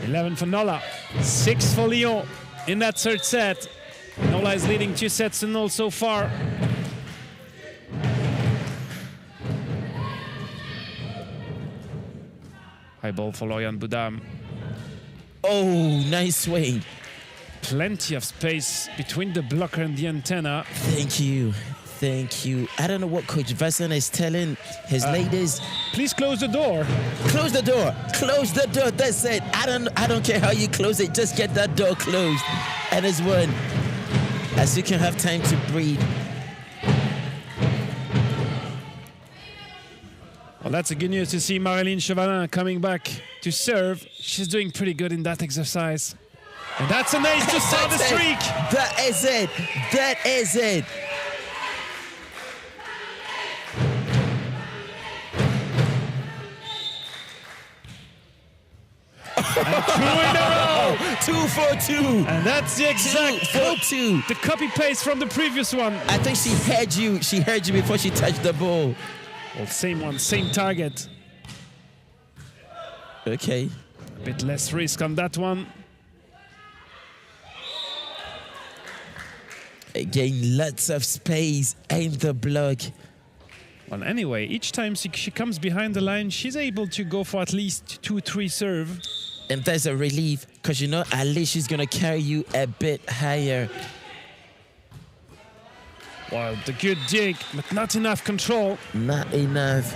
11 for Nola, 6 for Lyon in that third set. Nola is leading 2-0 so far. High ball for Lauriane Boudam. Oh, nice swing. Plenty of space between the blocker and the antenna. Thank you. Thank you. I don't know what Coach Vasson is telling his ladies. Please close the door. Close the door. Close the door. That's it. I don't care how you close it. Just get that door closed. And it's one. As you can have time to breathe. Well, that's a good news to see Marilyn Chevalin coming back to serve. She's doing pretty good in that exercise. And that's an ace to start the streak. That is it. That is it. And 2 in a row. 2 for 2. And that's the exact 2 for 2. the copy paste from the previous one. I think she heard you. She heard you before she touched the ball. Well, same one, same target. Okay. A bit less risk on that one. Again, lots of space in the block. Well, anyway, each time she comes behind the line, she's able to go for at least 2-3 serve. And there's a relief, because you know at least she's going to carry you a bit higher. Well, the good dig, but not enough control. Not enough.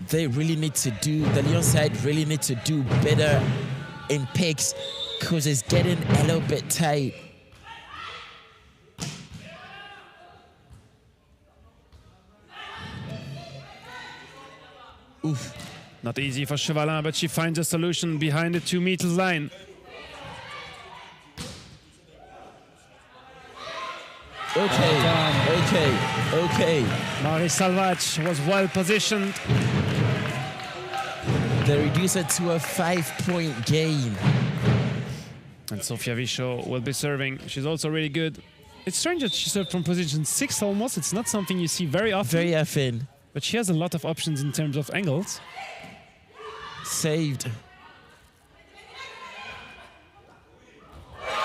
They really need to do, the Lyon side really need to do better in picks, because it's getting a little bit tight. Oof. Not easy for Chevalin, but she finds a solution behind the 2 meter line. Okay. Marie Salvage was well positioned. They reduce it to a 5-point gain. And Sofia Wischer will be serving. She's also really good. It's strange that she served from position 6 almost. It's not something you see very often. Very often. But she has a lot of options in terms of angles. Saved.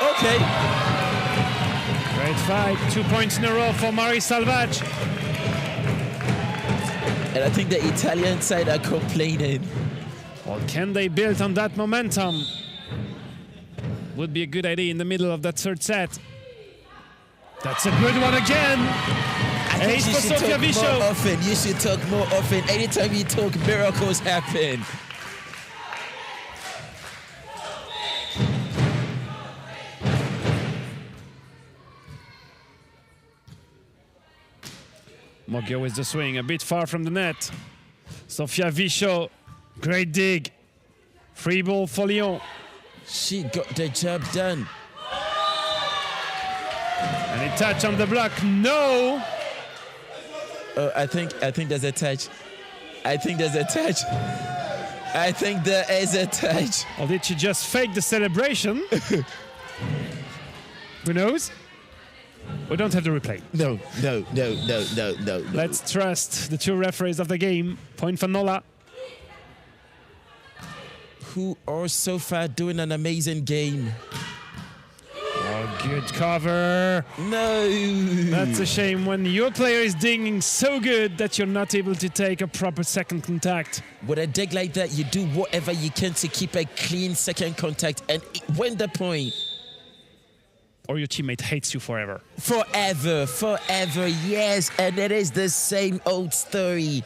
Okay. Great fight. 2 points in a row for Marie Salvage. And I think the Italian side are complaining. Well, can they build on that momentum? Would be a good idea in the middle of that third set. That's a good one again. I think Ace you for should Sofia talk Wischer. more often. You should talk more often. Anytime you talk, miracles happen. Moggio with the swing, a bit far from the net. Sofia Vichot, great dig. Free ball for Lyon. She got the job done. And a touch on the block. No. Oh, I think there's a touch. I think there's a touch. I think there is a touch. Or did she just fake the celebration? Who knows? We don't have the replay. No. Let's trust the two referees of the game. Point for Nola. Who are so far doing an amazing game. Oh, good cover. No. That's a shame when your player is dinging so good that you're not able to take a proper second contact. With a dig like that, you do whatever you can to keep a clean second contact and win the point. Or your teammate hates you forever. Forever, yes. And it is the same old story.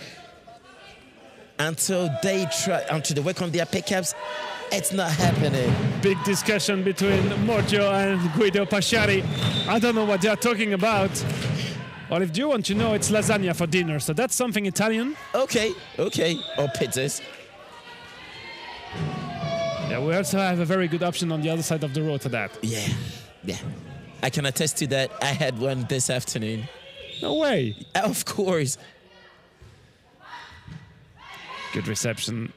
Until they work on their pickups, it's not happening. Big discussion between Morgio and Guido Pasciari. I don't know what they are talking about. Well, if you want to know, it's lasagna for dinner, so that's something Italian. Okay. Or pizzas. Yeah, we also have a very good option on the other side of the road for that. Yeah. I can attest to that. I had one this afternoon. No way. Of course. Good reception.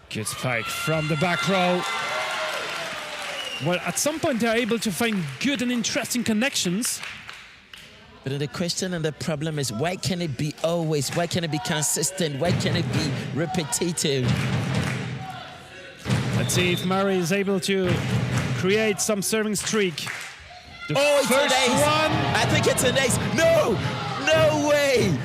Good spike from the back row. Well, at some point they are able to find good and interesting connections. But the question and the problem is, why can it be always? Why can it be consistent? Why can it be repetitive? Let's see if Murray is able to create some serving streak. It's an ace. I think it's an ace. No way.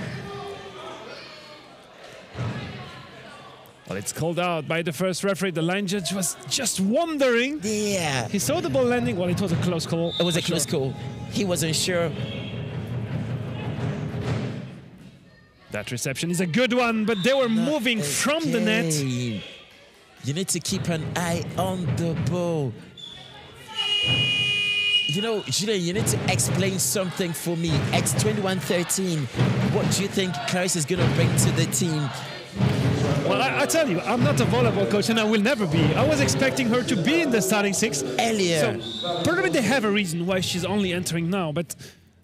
Well, it's called out by the first referee. The line judge was just wondering. Yeah. He saw the ball landing. Well, it was a close call. It was a close call. He wasn't sure. That reception is a good one, but they were moving from the net. You need to keep an eye on the ball. You know, Julien, you need to explain something for me. It's 21-13. What do you think Clarisse is going to bring to the team? Well, I tell you, I'm not a volleyball coach, and I will never be. I was expecting her to be in the starting six. Earlier. So, probably they have a reason why she's only entering now, but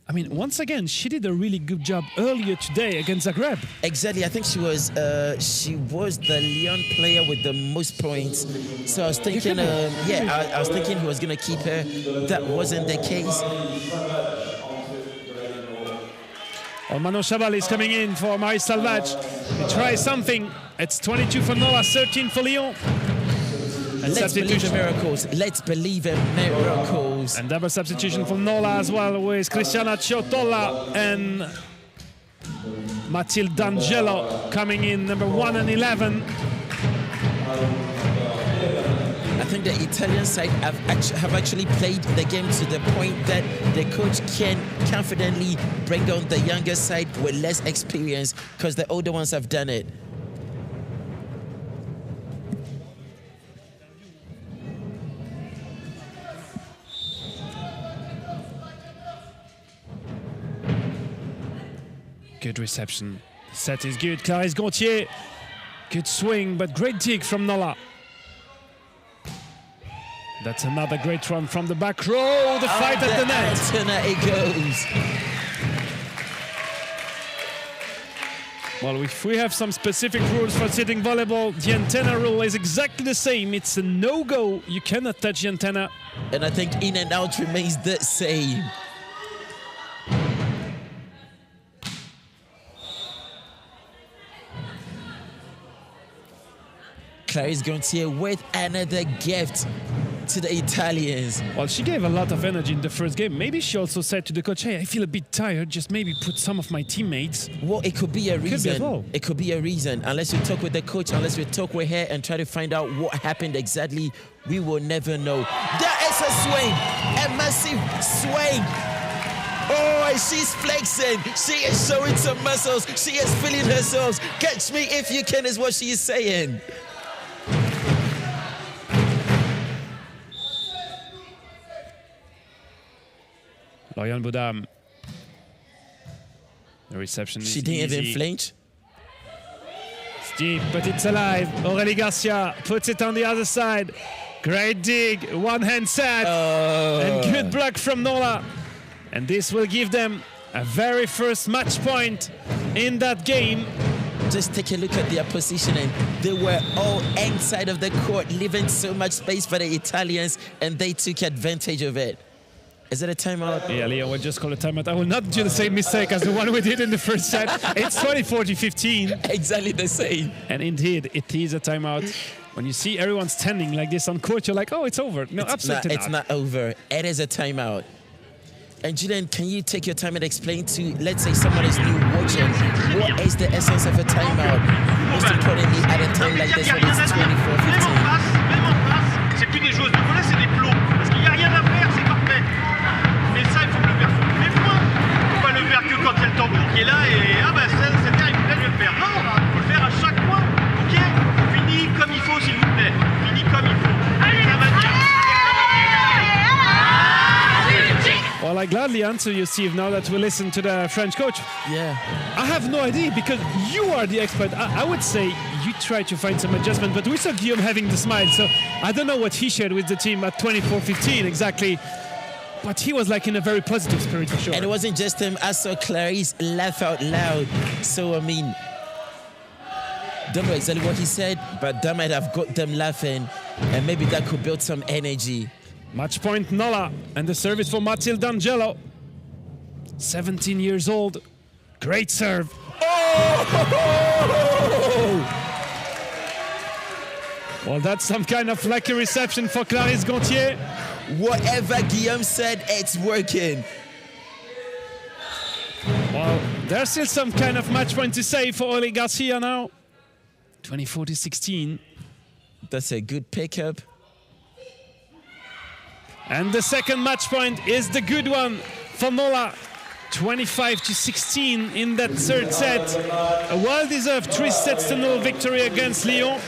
I mean, once again, she did a really good job earlier today against Zagreb. Exactly. I think she was the Lyon player with the most points. So I was thinking, I was thinking he was going to keep her. That wasn't the case. Well, Manon Chabal is coming in for Marie Salvage. They try something. It's 22 for Nola, 13 for Lyon. And Let's believe in miracles. Let's believe in miracles. And double substitution for Nola as well, with Cristiana Ciotola and Mathilde D'Angelo coming in, number 1 and 11. I think the Italian side have actually played the game to the point that the coach can confidently bring down the younger side with less experience because the older ones have done it. Good reception. Set is good. Clarisse Gontier. Good swing, but great dig from Nola. That's another great run from the back row. The fight at the net. It goes. Well, if we have some specific rules for sitting volleyball, the antenna rule is exactly the same. It's a no-go. You cannot touch the antenna. And I think in and out remains the same. Clarisse Gontier with another gift to the Italians. Well, she gave a lot of energy in the first game. Maybe she also said to the coach, hey, I feel a bit tired, just maybe put some of my teammates. Well, it could be a reason. It could be a reason. Unless we talk with the coach, unless we talk with her and try to find out what happened exactly, we will never know. There is a swing, a massive swing. Oh, and she's flexing. She is showing some muscles. She is feeling herself. Catch me if you can is what she is saying. Lauriane Baudam. The reception is She didn't easy. even flinch. deep, but it's alive. Aurélie Garcia puts it on the other side. Great dig, one-hand set, and good block from Nola. And this will give them a very first match point in that game. Just take a look at their positioning. They were all inside of the court, leaving so much space for the Italians, and they took advantage of it. Is it a timeout? Yeah, Leo will just call a timeout. I will not do the same mistake as the one we did in the first set. It's 24-15. Exactly the same. And indeed, it is a timeout. When you see everyone standing like this on court, you're like, oh, it's over. No, absolutely not. It's not over. It is a timeout. And Julian, can you take your time and explain to, let's say, someone is new watching, what is the essence of a timeout? Most importantly, at a time like this when it's 24-15. C'est plus des joueuses de volley, c'est des plots. Parce qu'il n'y a rien à faire, c'est parfait. Mais ça, il faut le faire tous les fois. Il ne faut pas le faire que quand il y a le tambour qui est là et ah ben c'est terrible, là je vais le faire. Non, il faut le faire à chaque fois. Ok, fini comme il faut, s'il vous plaît. Fini comme il faut. Ça va dire. Well, I gladly answer you, Steve, now that we listen to the French coach. Yeah. I have no idea because you are the expert. I would say you try to find some adjustment, but we saw Guillaume having the smile, so I don't know what he shared with the team at 24-15 exactly. But he was like in a very positive spirit for sure. And it wasn't just him. I saw Clarice laugh out loud. So, I mean, don't know exactly what he said, but that might have got them laughing, and maybe that could build some energy. Match point Nola, and the service for Mathilde Angelo. 17 years old. Great serve. Oh! Well, that's some kind of lucky reception for Clarisse Gontier. Whatever Guillaume said, it's working. Well, there's still some kind of match point to say for Aurélie Garcia now. 24-16. That's a good pickup. And the second match point is the good one for Nola. 25-16 in that third set. A well-deserved 3-0 victory against Lyon.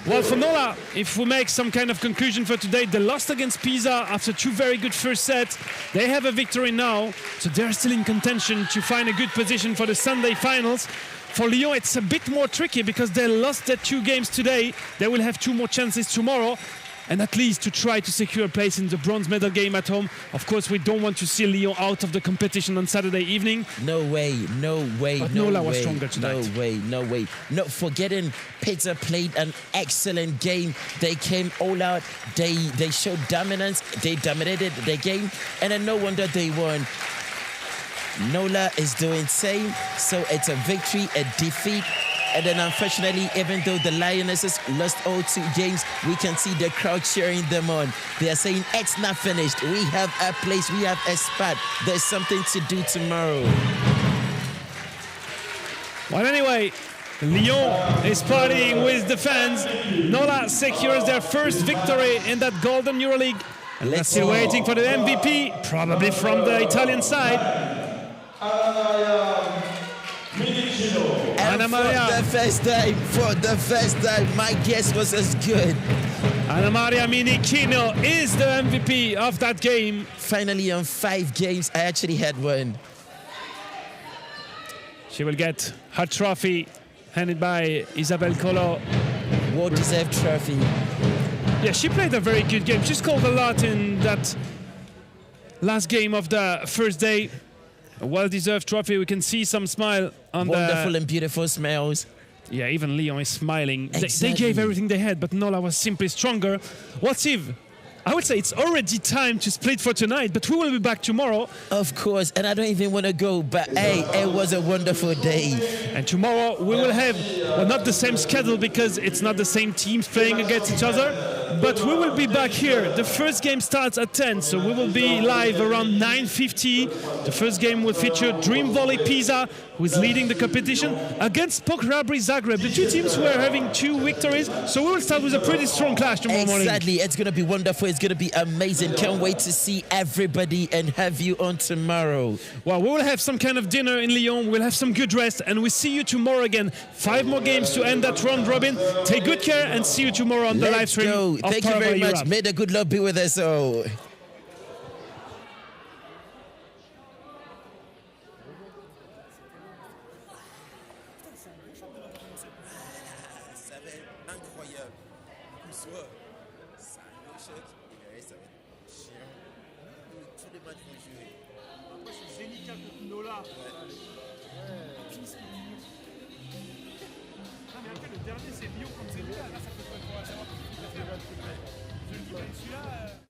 Well, for Nola, if we make some kind of conclusion for today, they lost against Pisa after two very good first sets. They have a victory now, so they're still in contention to find a good position for the Sunday finals. For Lyon, it's a bit more tricky because they lost their two games today. They will have two more chances tomorrow, and at least to try to secure a place in the bronze medal game at home. Of course, we don't want to see Lyon out of the competition on Saturday evening. No way, no way, but no Nola way, was stronger tonight. No way, no way. No, forgetting Pisa played an excellent game. They came all out. They showed dominance. They dominated the game, and then no wonder they won. Nola is doing same, so it's a victory, a defeat. And then unfortunately, even though the Lionesses lost all two games, we can see the crowd cheering them on. They are saying, it's not finished. We have a place, we have a spot. There's something to do tomorrow. Well, anyway, Lyon is partying with the fans. Nola secures their first victory in that Golden EuroLeague. And we're still waiting for the MVP, probably from the Italian side. And for the first time, my guess was as good. Anna Maria Minichino is the MVP of that game. Finally, on 5 games, I actually had one. She will get her trophy handed by Isabelle Collot. Well-deserved trophy. Yeah, she played a very good game. She scored a lot in that last game of the first day. A well-deserved trophy. We can see some smile on wonderful and beautiful smiles. Yeah, even Lyon is smiling. Exactly. They gave everything they had, but Nola was simply stronger. Well, Steve, I would say it's already time to split for tonight, but we will be back tomorrow. Of course, and I don't even want to go, but hey, it was a wonderful day. And tomorrow we will have, well, not the same schedule because it's not the same teams playing against each other, but we will be back here. The first game starts at 10, so we will be live around 9:50. The first game will feature Dream Volley Pisa, who is leading the competition, against Pokrabri Zagreb, the two teams who are having 2 victories. So we will start with a pretty strong clash tomorrow morning. Exactly, it's going to be wonderful. It's going to be amazing. Can't wait to see everybody and have you on tomorrow. Well, we will have some kind of dinner in Lyon. We'll have some good rest, and we see you tomorrow again. 5 more games to end that round robin. Take good care and see you tomorrow on the live stream. Go. Thank you very much. May the good Lord be with us all. incroyable. Du coup, soit ça arrive au choc, et derrière, ça va être chiant. Tous les matchs vont jouer. Après, c'est Zénica contre Nola. Non, mais après, le dernier, c'est Lyon contre Zénica. Là, ça fait pas pour savoir qui fait. Je le dis, celui-là.